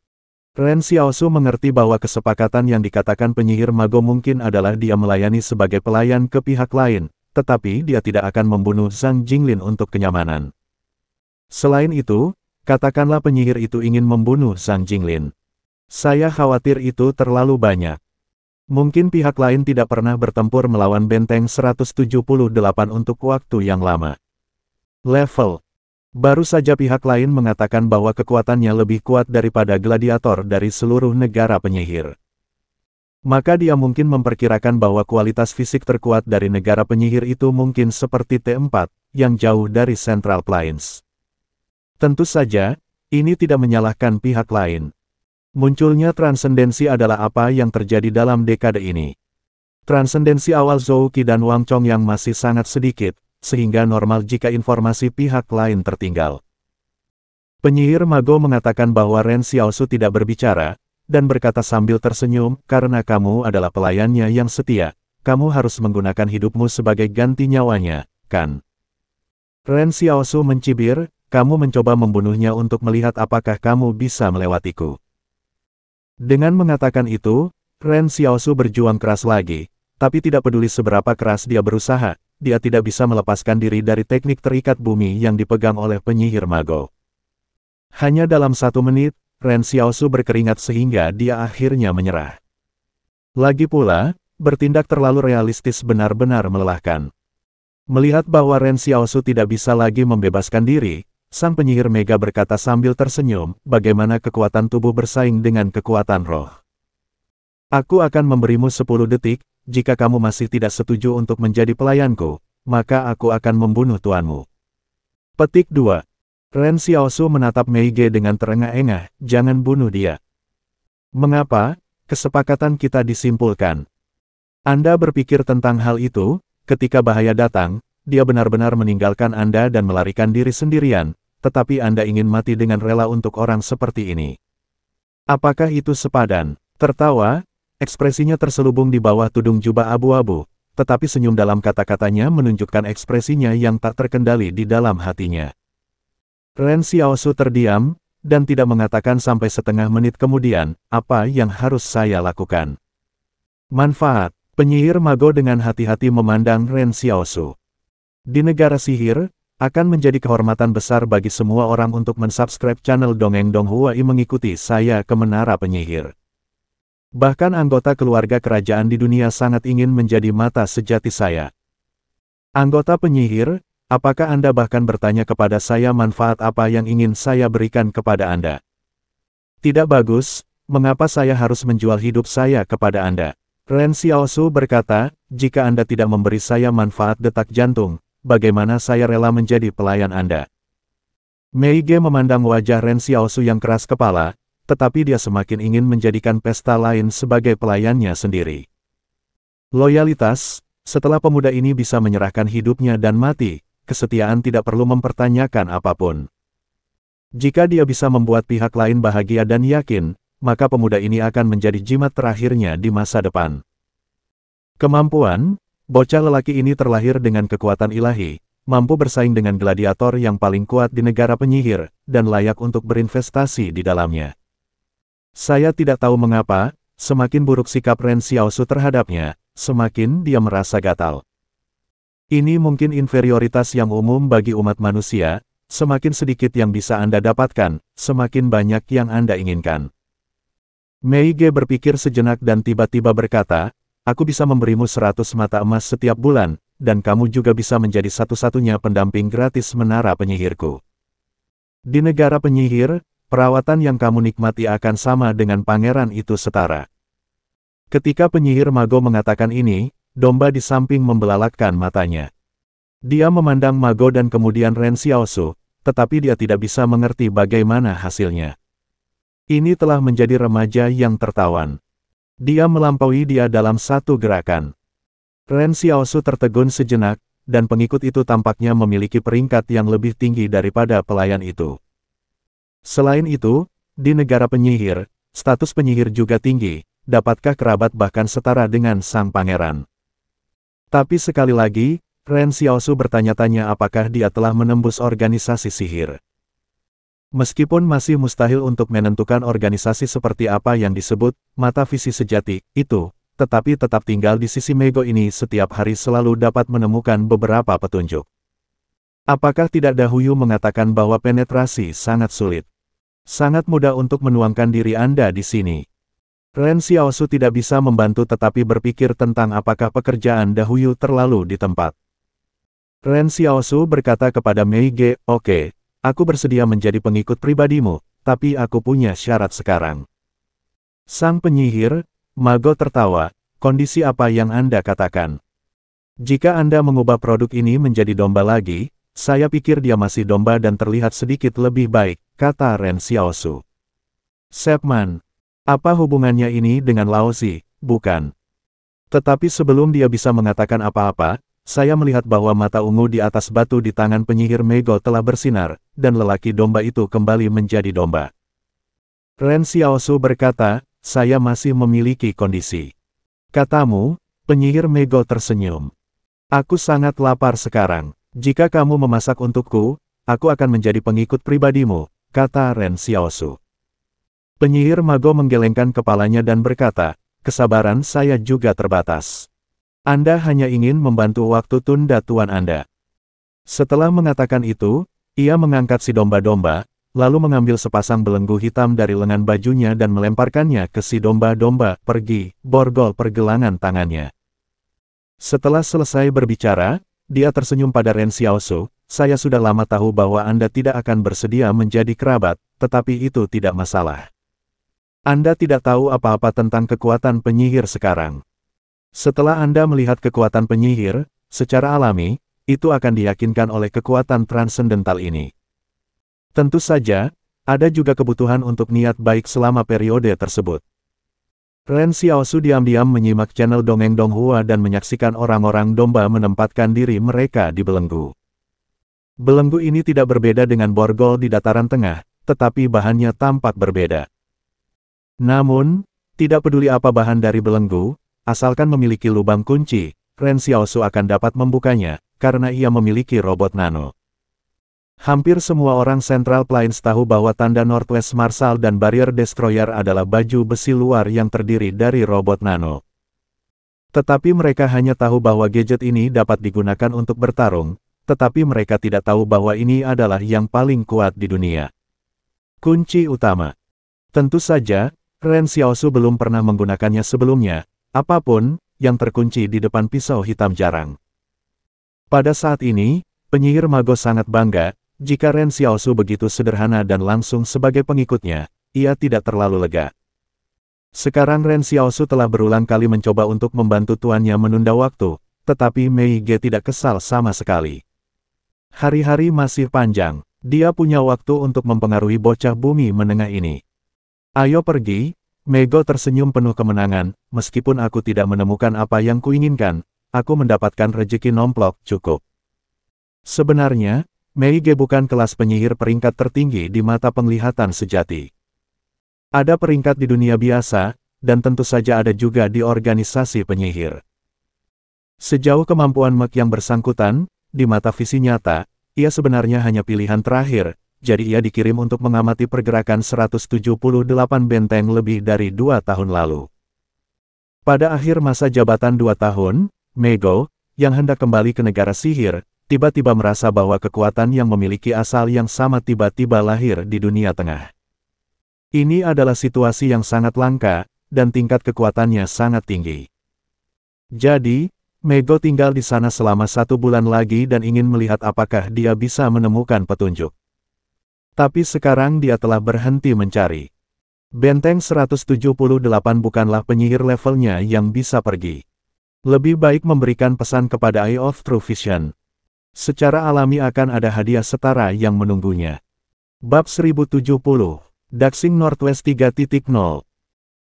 Ren Xiaosu mengerti bahwa kesepakatan yang dikatakan penyihir mago mungkin adalah dia melayani sebagai pelayan ke pihak lain, tetapi dia tidak akan membunuh Zhang Jinglin untuk kenyamanan. Selain itu, katakanlah penyihir itu ingin membunuh Zhang Jinglin. Saya khawatir itu terlalu banyak. Mungkin pihak lain tidak pernah bertempur melawan benteng 178 untuk waktu yang lama. Level. Baru saja pihak lain mengatakan bahwa kekuatannya lebih kuat daripada gladiator dari seluruh negara penyihir. Maka dia mungkin memperkirakan bahwa kualitas fisik terkuat dari negara penyihir itu mungkin seperti T4, yang jauh dari Central Plains. Tentu saja, ini tidak menyalahkan pihak lain. Munculnya transendensi adalah apa yang terjadi dalam dekade ini. Transendensi awal Zhou Qi dan Wang Chong yang masih sangat sedikit, sehingga normal jika informasi pihak lain tertinggal. Penyihir mago mengatakan bahwa Ren Xiaosu tidak berbicara, dan berkata sambil tersenyum, karena kamu adalah pelayannya yang setia, kamu harus menggunakan hidupmu sebagai ganti nyawanya, kan? Ren Xiaosu mencibir, kamu mencoba membunuhnya untuk melihat apakah kamu bisa melewatiku. Dengan mengatakan itu, Ren Xiaosu berjuang keras lagi, tapi tidak peduli seberapa keras dia berusaha, dia tidak bisa melepaskan diri dari teknik terikat bumi yang dipegang oleh penyihir mago. Hanya dalam 1 menit, Ren Xiaosu berkeringat sehingga dia akhirnya menyerah. Lagi pula, bertindak terlalu realistis benar-benar melelahkan. Melihat bahwa Ren Xiaosu tidak bisa lagi membebaskan diri, sang penyihir mega berkata sambil tersenyum, bagaimana kekuatan tubuh bersaing dengan kekuatan roh. Aku akan memberimu 10 detik, jika kamu masih tidak setuju untuk menjadi pelayanku, maka aku akan membunuh tuanmu. Petik 2. Ren Xiaosu menatap Mei Ge dengan terengah-engah, jangan bunuh dia. Mengapa? Kesepakatan kita disimpulkan. Anda berpikir tentang hal itu, ketika bahaya datang, dia benar-benar meninggalkan Anda dan melarikan diri sendirian, tetapi Anda ingin mati dengan rela untuk orang seperti ini. Apakah itu sepadan? Tertawa, ekspresinya terselubung di bawah tudung jubah abu-abu, tetapi senyum dalam kata-katanya menunjukkan ekspresinya yang tak terkendali di dalam hatinya. Ren Xiaosu terdiam, dan tidak mengatakan sampai setengah menit kemudian, apa yang harus saya lakukan. Manfaat, penyihir mago dengan hati-hati memandang Ren Xiaosu. Di negara sihir, akan menjadi kehormatan besar bagi semua orang untuk mensubscribe channel Dongeng Donghua mengikuti saya ke Menara Penyihir. Bahkan anggota keluarga kerajaan di dunia sangat ingin menjadi mata sejati saya. Anggota penyihir, apakah Anda bahkan bertanya kepada saya manfaat apa yang ingin saya berikan kepada Anda? Tidak bagus, mengapa saya harus menjual hidup saya kepada Anda? Ren Xiaosu berkata, jika Anda tidak memberi saya manfaat detak jantung, bagaimana saya rela menjadi pelayan Anda? Mei Ge memandang wajah Ren Xiaosu yang keras kepala, tetapi dia semakin ingin menjadikan pesta lain sebagai pelayannya sendiri. Loyalitas, setelah pemuda ini bisa menyerahkan hidupnya dan mati, kesetiaan tidak perlu mempertanyakan apapun. Jika dia bisa membuat pihak lain bahagia dan yakin, maka pemuda ini akan menjadi jimat terakhirnya di masa depan. Kemampuan, bocah lelaki ini terlahir dengan kekuatan ilahi, mampu bersaing dengan gladiator yang paling kuat di negara penyihir, dan layak untuk berinvestasi di dalamnya. Saya tidak tahu mengapa, semakin buruk sikap Ren Xiaosu terhadapnya, semakin dia merasa gatal. Ini mungkin inferioritas yang umum bagi umat manusia, semakin sedikit yang bisa Anda dapatkan, semakin banyak yang Anda inginkan. Mei Ge berpikir sejenak dan tiba-tiba berkata, aku bisa memberimu 100 mata emas setiap bulan, dan kamu juga bisa menjadi satu-satunya pendamping gratis menara penyihirku. Di negara penyihir, perawatan yang kamu nikmati akan sama dengan pangeran itu setara. Ketika penyihir mago mengatakan ini, domba di samping membelalakkan matanya. Dia memandang mago dan kemudian Ren Xiaosu, tetapi dia tidak bisa mengerti bagaimana hasilnya. Ini telah menjadi remaja yang tertawan. Dia melampaui dia dalam satu gerakan. Ren Xiaosu tertegun sejenak, dan pengikut itu tampaknya memiliki peringkat yang lebih tinggi daripada pelayan itu. Selain itu, di negara penyihir, status penyihir juga tinggi, dapatkah kerabat bahkan setara dengan sang pangeran? Tapi sekali lagi, Ren Xiaosu bertanya-tanya apakah dia telah menembus organisasi sihir. Meskipun masih mustahil untuk menentukan organisasi seperti apa yang disebut mata visi sejati itu, tetapi tetap tinggal di sisi Mego ini setiap hari selalu dapat menemukan beberapa petunjuk. Apakah tidak dahulu mengatakan bahwa penetrasi sangat sulit? Sangat mudah untuk menuangkan diri Anda di sini. Ren Xiaosu tidak bisa membantu tetapi berpikir tentang apakah pekerjaan dahulu terlalu di tempat. Ren Xiaosu berkata kepada Mei Ge, "Oke, aku bersedia menjadi pengikut pribadimu, tapi aku punya syarat sekarang." Sang penyihir, Mago tertawa, "Kondisi apa yang Anda katakan? Jika Anda mengubah produk ini menjadi domba lagi, saya pikir dia masih domba dan terlihat sedikit lebih baik," kata Ren Xiaosu. "Sepman, apa hubungannya ini dengan Laozi, bukan?" Tetapi sebelum dia bisa mengatakan apa-apa, saya melihat bahwa mata ungu di atas batu di tangan penyihir Mego telah bersinar, dan lelaki domba itu kembali menjadi domba. Ren Xiaosu berkata, "Saya masih memiliki kondisi." "Katamu?" Penyihir Mego tersenyum. "Aku sangat lapar sekarang. Jika kamu memasak untukku, aku akan menjadi pengikut pribadimu," kata Ren Xiaosu. Penyihir Mago menggelengkan kepalanya dan berkata, "Kesabaran saya juga terbatas. Anda hanya ingin membantu waktu tunda tuan Anda." Setelah mengatakan itu, ia mengangkat si domba-domba, lalu mengambil sepasang belenggu hitam dari lengan bajunya dan melemparkannya ke si domba-domba. "Pergi," borgol pergelangan tangannya. Setelah selesai berbicara, dia tersenyum pada Ren Xiaosu, "Saya sudah lama tahu bahwa Anda tidak akan bersedia menjadi kerabat, tetapi itu tidak masalah. Anda tidak tahu apa-apa tentang kekuatan penyihir sekarang. Setelah Anda melihat kekuatan penyihir, secara alami, itu akan diyakinkan oleh kekuatan transendental ini. Tentu saja, ada juga kebutuhan untuk niat baik selama periode tersebut." Ren Xiaosu diam-diam menyimak channel Dongeng Donghua dan menyaksikan orang-orang domba menempatkan diri mereka di belenggu. Belenggu ini tidak berbeda dengan borgol di dataran tengah, tetapi bahannya tampak berbeda. Namun, tidak peduli apa bahan dari belenggu, asalkan memiliki lubang kunci, Ren Xiaosu akan dapat membukanya, karena ia memiliki robot nano. Hampir semua orang Central Plains tahu bahwa tanda Northwest Marshal dan Barrier Destroyer adalah baju besi luar yang terdiri dari robot nano. Tetapi mereka hanya tahu bahwa gadget ini dapat digunakan untuk bertarung, tetapi mereka tidak tahu bahwa ini adalah yang paling kuat di dunia. Kunci utama. Tentu saja, Ren Xiaosu belum pernah menggunakannya sebelumnya, apapun yang terkunci di depan pisau hitam jarang. Pada saat ini, penyihir Mago sangat bangga, jika Ren Xiaosu begitu sederhana dan langsung sebagai pengikutnya, ia tidak terlalu lega. Sekarang Ren Xiaosu telah berulang kali mencoba untuk membantu tuannya menunda waktu, tetapi Mei Ge tidak kesal sama sekali. Hari-hari masih panjang, dia punya waktu untuk mempengaruhi bocah bumi menengah ini. "Ayo pergi," Mego tersenyum penuh kemenangan, "meskipun aku tidak menemukan apa yang kuinginkan, aku mendapatkan rejeki nomplok cukup." Sebenarnya, Mei Ge bukan kelas penyihir peringkat tertinggi di mata penglihatan sejati. Ada peringkat di dunia biasa, dan tentu saja ada juga di organisasi penyihir. Sejauh kemampuan Mek yang bersangkutan, di mata visi nyata, ia sebenarnya hanya pilihan terakhir, jadi ia dikirim untuk mengamati pergerakan 178 benteng lebih dari 2 tahun lalu. Pada akhir masa jabatan 2 tahun, Mego, yang hendak kembali ke negara sihir, tiba-tiba merasa bahwa kekuatan yang memiliki asal yang sama tiba-tiba lahir di dunia tengah. Ini adalah situasi yang sangat langka, dan tingkat kekuatannya sangat tinggi. Jadi, Mego tinggal di sana selama 1 bulan lagi dan ingin melihat apakah dia bisa menemukan petunjuk. Tapi sekarang dia telah berhenti mencari. Benteng 178 bukanlah penyihir levelnya yang bisa pergi. Lebih baik memberikan pesan kepada Eye of True Vision. Secara alami akan ada hadiah setara yang menunggunya. Bab 1070, Daxing Northwest 3.0.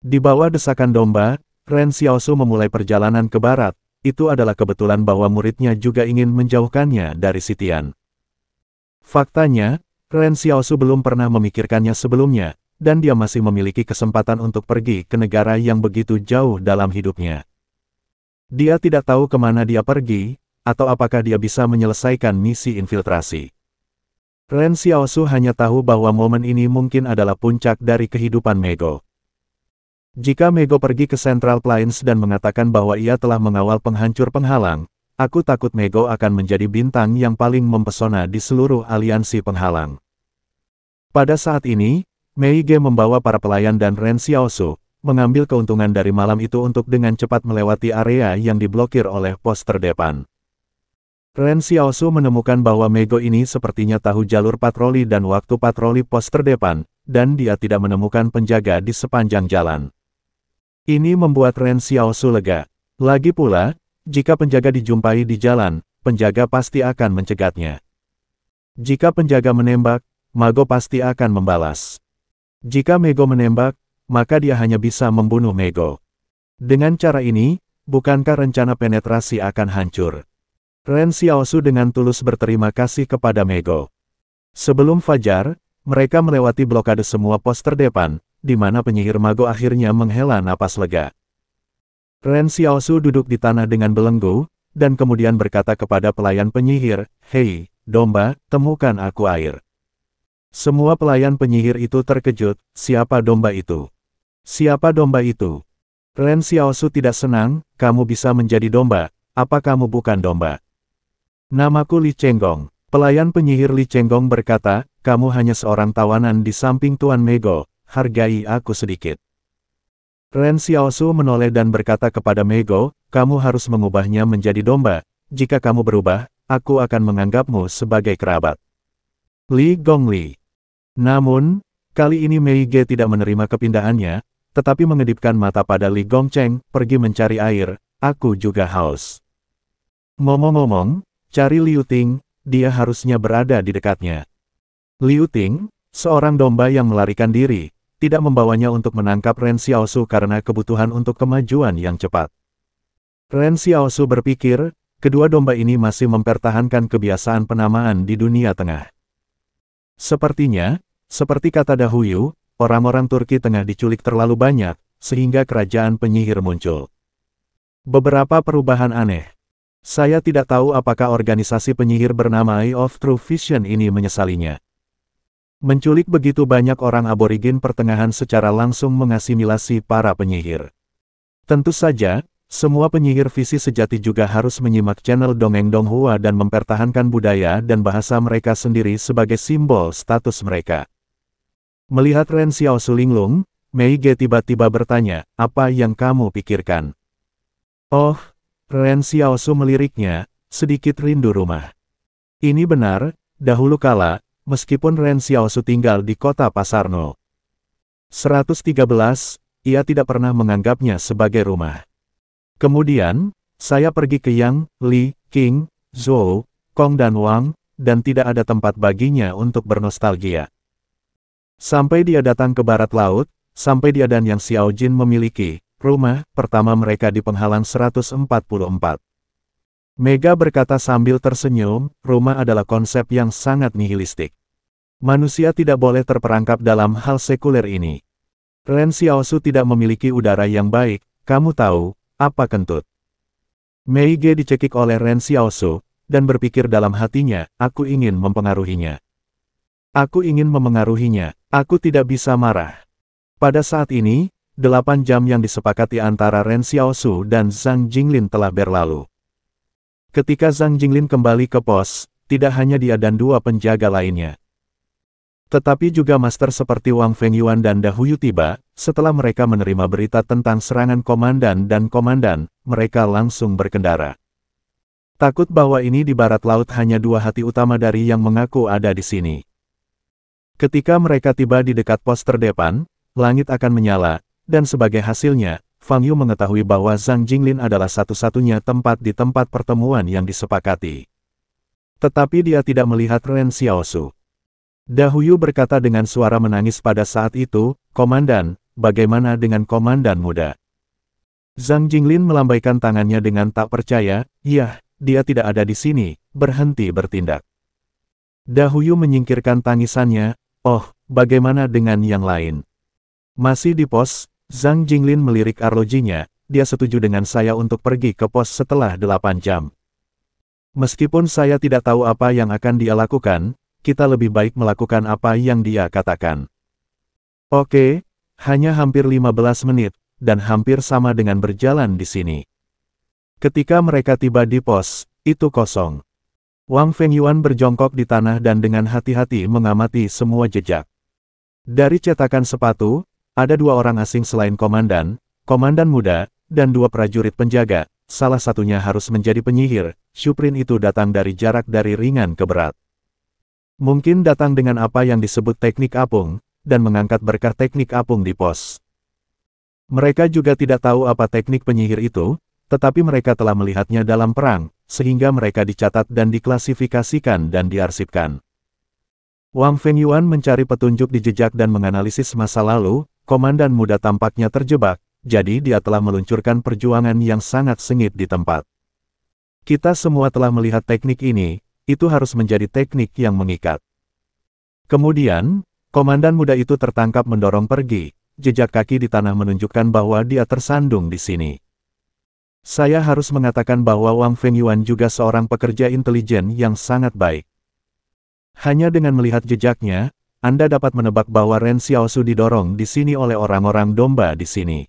Di bawah desakan domba, Ren Xiaosu memulai perjalanan ke barat. Itu adalah kebetulan bahwa muridnya juga ingin menjauhkannya dari Sitian. Faktanya, Ren Xiaosu belum pernah memikirkannya sebelumnya, dan dia masih memiliki kesempatan untuk pergi ke negara yang begitu jauh dalam hidupnya. Dia tidak tahu kemana dia pergi, atau apakah dia bisa menyelesaikan misi infiltrasi. Ren Xiaosu hanya tahu bahwa momen ini mungkin adalah puncak dari kehidupan Mego. Jika Mego pergi ke Central Plains dan mengatakan bahwa ia telah mengawal penghancur penghalang, aku takut Mego akan menjadi bintang yang paling mempesona di seluruh aliansi penghalang. Pada saat ini, Mei Ge membawa para pelayan dan Ren Xiaosu, mengambil keuntungan dari malam itu untuk dengan cepat melewati area yang diblokir oleh pos terdepan. Ren Xiaosu menemukan bahwa Mego ini sepertinya tahu jalur patroli dan waktu patroli pos terdepan, dan dia tidak menemukan penjaga di sepanjang jalan. Ini membuat Ren Xiaosu lega. Lagi pula, jika penjaga dijumpai di jalan, penjaga pasti akan mencegatnya. Jika penjaga menembak, Mego pasti akan membalas. Jika Mego menembak, maka dia hanya bisa membunuh Mego. Dengan cara ini, bukankah rencana penetrasi akan hancur? Ren Xiaosu dengan tulus berterima kasih kepada Mego. Sebelum fajar, mereka melewati blokade semua pos terdepan, di mana penyihir Mago akhirnya menghela napas lega. Ren Xiaosu duduk di tanah dengan belenggu, dan kemudian berkata kepada pelayan penyihir, "Hei, domba, temukan aku air." Semua pelayan penyihir itu terkejut, siapa domba itu? Siapa domba itu? Ren Xiaosu tidak senang, kamu bisa menjadi domba, apa kamu bukan domba? Namaku Li Chenggong. Pelayan penyihir Li Chenggong berkata, kamu hanya seorang tawanan di samping Tuan Mego, hargai aku sedikit. Ren Xiaosu menoleh dan berkata kepada Mego, kamu harus mengubahnya menjadi domba, jika kamu berubah, aku akan menganggapmu sebagai kerabat. Li Gongli. Namun, kali ini Mei Ge tidak menerima kepindahannya, tetapi mengedipkan mata pada Li Gongcheng, pergi mencari air, aku juga haus. Ngomong-ngomong, cari Liu Ting, dia harusnya berada di dekatnya. Liu Ting, seorang domba yang melarikan diri, tidak membawanya untuk menangkap Ren Xiaosu karena kebutuhan untuk kemajuan yang cepat. Ren Xiaosu berpikir, kedua domba ini masih mempertahankan kebiasaan penamaan di dunia tengah. Sepertinya, seperti kata Dahuyu, orang-orang Turki tengah diculik terlalu banyak, sehingga kerajaan penyihir muncul. Beberapa perubahan aneh. Saya tidak tahu apakah organisasi penyihir bernama Eye of True Vision ini menyesalinya. Menculik begitu banyak orang aborigin pertengahan secara langsung mengasimilasi para penyihir. Tentu saja, semua penyihir visi sejati juga harus menyimak channel Dongeng Donghua dan mempertahankan budaya dan bahasa mereka sendiri sebagai simbol status mereka. Melihat Ren Xiaosu linglung, Mei Ge tiba-tiba bertanya, apa yang kamu pikirkan? Oh, Ren Xiaosu meliriknya, sedikit rindu rumah. Ini benar, dahulu kala, meskipun Ren Xiaosu tinggal di kota Pasarno 113, ia tidak pernah menganggapnya sebagai rumah. Kemudian, saya pergi ke Yang, Li, Qing, Zhou, Kong dan Wang, dan tidak ada tempat baginya untuk bernostalgia. Sampai dia datang ke barat laut, sampai dia dan Yang Xiaojin memiliki rumah pertama mereka di penghalang 144. Mega berkata sambil tersenyum, rumah adalah konsep yang sangat nihilistik. Manusia tidak boleh terperangkap dalam hal sekuler ini. Ren Xiaosu tidak memiliki udara yang baik, kamu tahu, apa kentut? Mei Ge dicekik oleh Ren Xiaosu, dan berpikir dalam hatinya, aku ingin mempengaruhinya. Aku ingin memengaruhinya, aku tidak bisa marah. Pada saat ini, 8 jam yang disepakati antara Ren Xiaosu dan Zhang Jinglin telah berlalu. Ketika Zhang Jinglin kembali ke pos, tidak hanya dia dan 2 penjaga lainnya. Tetapi juga master seperti Wang Fengyuan dan Dahuyu tiba, setelah mereka menerima berita tentang serangan komandan dan komandan, mereka langsung berkendara. Takut bahwa ini di barat laut hanya 2 hati utama dari yang mengaku ada di sini. Ketika mereka tiba di dekat pos terdepan, langit akan menyala, dan sebagai hasilnya, Fang Yu mengetahui bahwa Zhang Jinglin adalah satu-satunya tempat di tempat pertemuan yang disepakati. Tetapi dia tidak melihat Ren Xiaosu. Dahuyu berkata dengan suara menangis pada saat itu, Komandan, bagaimana dengan komandan muda? Zhang Jinglin melambaikan tangannya dengan tak percaya, "Yah, dia tidak ada di sini, berhenti bertindak." Dahuyu menyingkirkan tangisannya, "Oh, bagaimana dengan yang lain?" Masih di pos, Zhang Jinglin melirik arlojinya, dia setuju dengan saya untuk pergi ke pos setelah 8 jam. Meskipun saya tidak tahu apa yang akan dia lakukan, kita lebih baik melakukan apa yang dia katakan. Oke, hanya hampir 15 menit, dan hampir sama dengan berjalan di sini. Ketika mereka tiba di pos, itu kosong. Wang Fengyuan berjongkok di tanah dan dengan hati-hati mengamati semua jejak. Dari cetakan sepatu, ada 2 orang asing selain komandan muda, dan 2 prajurit penjaga, salah satunya harus menjadi penyihir. Shuprin itu datang dari jarak dari ringan ke berat. Mungkin datang dengan apa yang disebut teknik apung, dan mengangkat berkah teknik apung di pos. Mereka juga tidak tahu apa teknik penyihir itu, tetapi mereka telah melihatnya dalam perang, sehingga mereka dicatat dan diklasifikasikan dan diarsipkan. Wang Fengyuan mencari petunjuk di jejak dan menganalisis masa lalu. Komandan muda tampaknya terjebak, jadi dia telah meluncurkan perjuangan yang sangat sengit di tempat. Kita semua telah melihat teknik ini, itu harus menjadi teknik yang mengikat. Kemudian, komandan muda itu tertangkap mendorong pergi, jejak kaki di tanah menunjukkan bahwa dia tersandung di sini. Saya harus mengatakan bahwa Wang Fengyuan juga seorang pekerja intelijen yang sangat baik. Hanya dengan melihat jejaknya, Anda dapat menebak bahwa Ren Xiaosu didorong di sini oleh orang-orang domba di sini.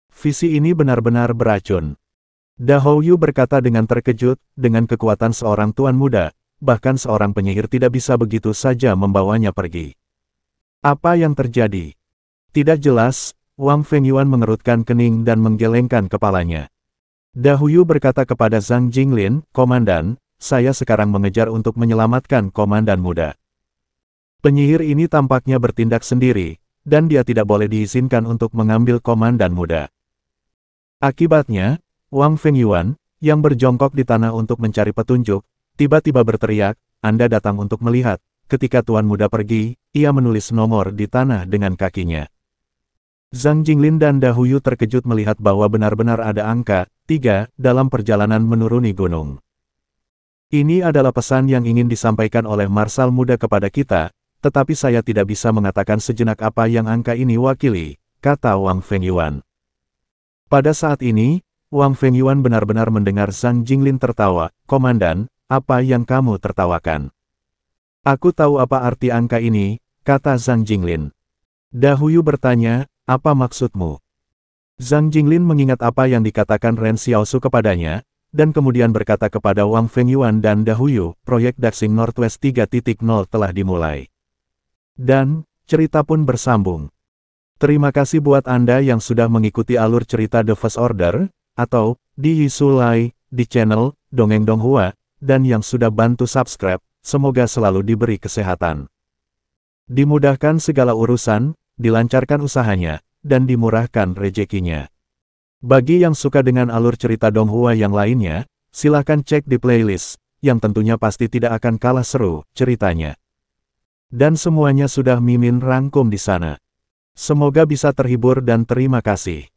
Visi ini benar-benar beracun. Da Houyu berkata dengan terkejut, dengan kekuatan seorang tuan muda, bahkan seorang penyihir tidak bisa begitu saja membawanya pergi. Apa yang terjadi? Tidak jelas. Wang Fengyuan mengerutkan kening dan menggelengkan kepalanya. Da Houyu berkata kepada Zhang Jinglin, "Komandan, saya sekarang mengejar untuk menyelamatkan komandan muda. Penyihir ini tampaknya bertindak sendiri, dan dia tidak boleh diizinkan untuk mengambil komandan muda." Akibatnya, Wang Fengyuan, yang berjongkok di tanah untuk mencari petunjuk, tiba-tiba berteriak, "Anda datang untuk melihat." Ketika tuan muda pergi, ia menulis nomor di tanah dengan kakinya. Zhang Jinglin dan Da Houyu terkejut melihat bahwa benar-benar ada angka 3 dalam perjalanan menuruni gunung. Ini adalah pesan yang ingin disampaikan oleh Marsal muda kepada kita, tetapi saya tidak bisa mengatakan sejenak apa yang angka ini wakili, kata Wang Fengyuan. Pada saat ini, Wang Fengyuan benar-benar mendengar Zhang Jinglin tertawa. "Komandan, apa yang kamu tertawakan?" "Aku tahu apa arti angka ini," kata Zhang Jinglin. Da Houyu bertanya, "Apa maksudmu?" Zhang Jinglin mengingat apa yang dikatakan Ren Xiaosu kepadanya, dan kemudian berkata kepada Wang Fengyuan dan Da Houyu, "Proyek Daxing Northwest 3.0 telah dimulai." Dan, cerita pun bersambung. Terima kasih buat Anda yang sudah mengikuti alur cerita The First Order, atau Di Yisulai, di channel Dongeng Donghua, dan yang sudah bantu subscribe. Semoga selalu diberi kesehatan, dimudahkan segala urusan, dilancarkan usahanya, dan dimurahkan rezekinya. Bagi yang suka dengan alur cerita Donghua yang lainnya, silahkan cek di playlist, yang tentunya pasti tidak akan kalah seru ceritanya. Dan semuanya sudah Mimin rangkum di sana. Semoga bisa terhibur dan terima kasih.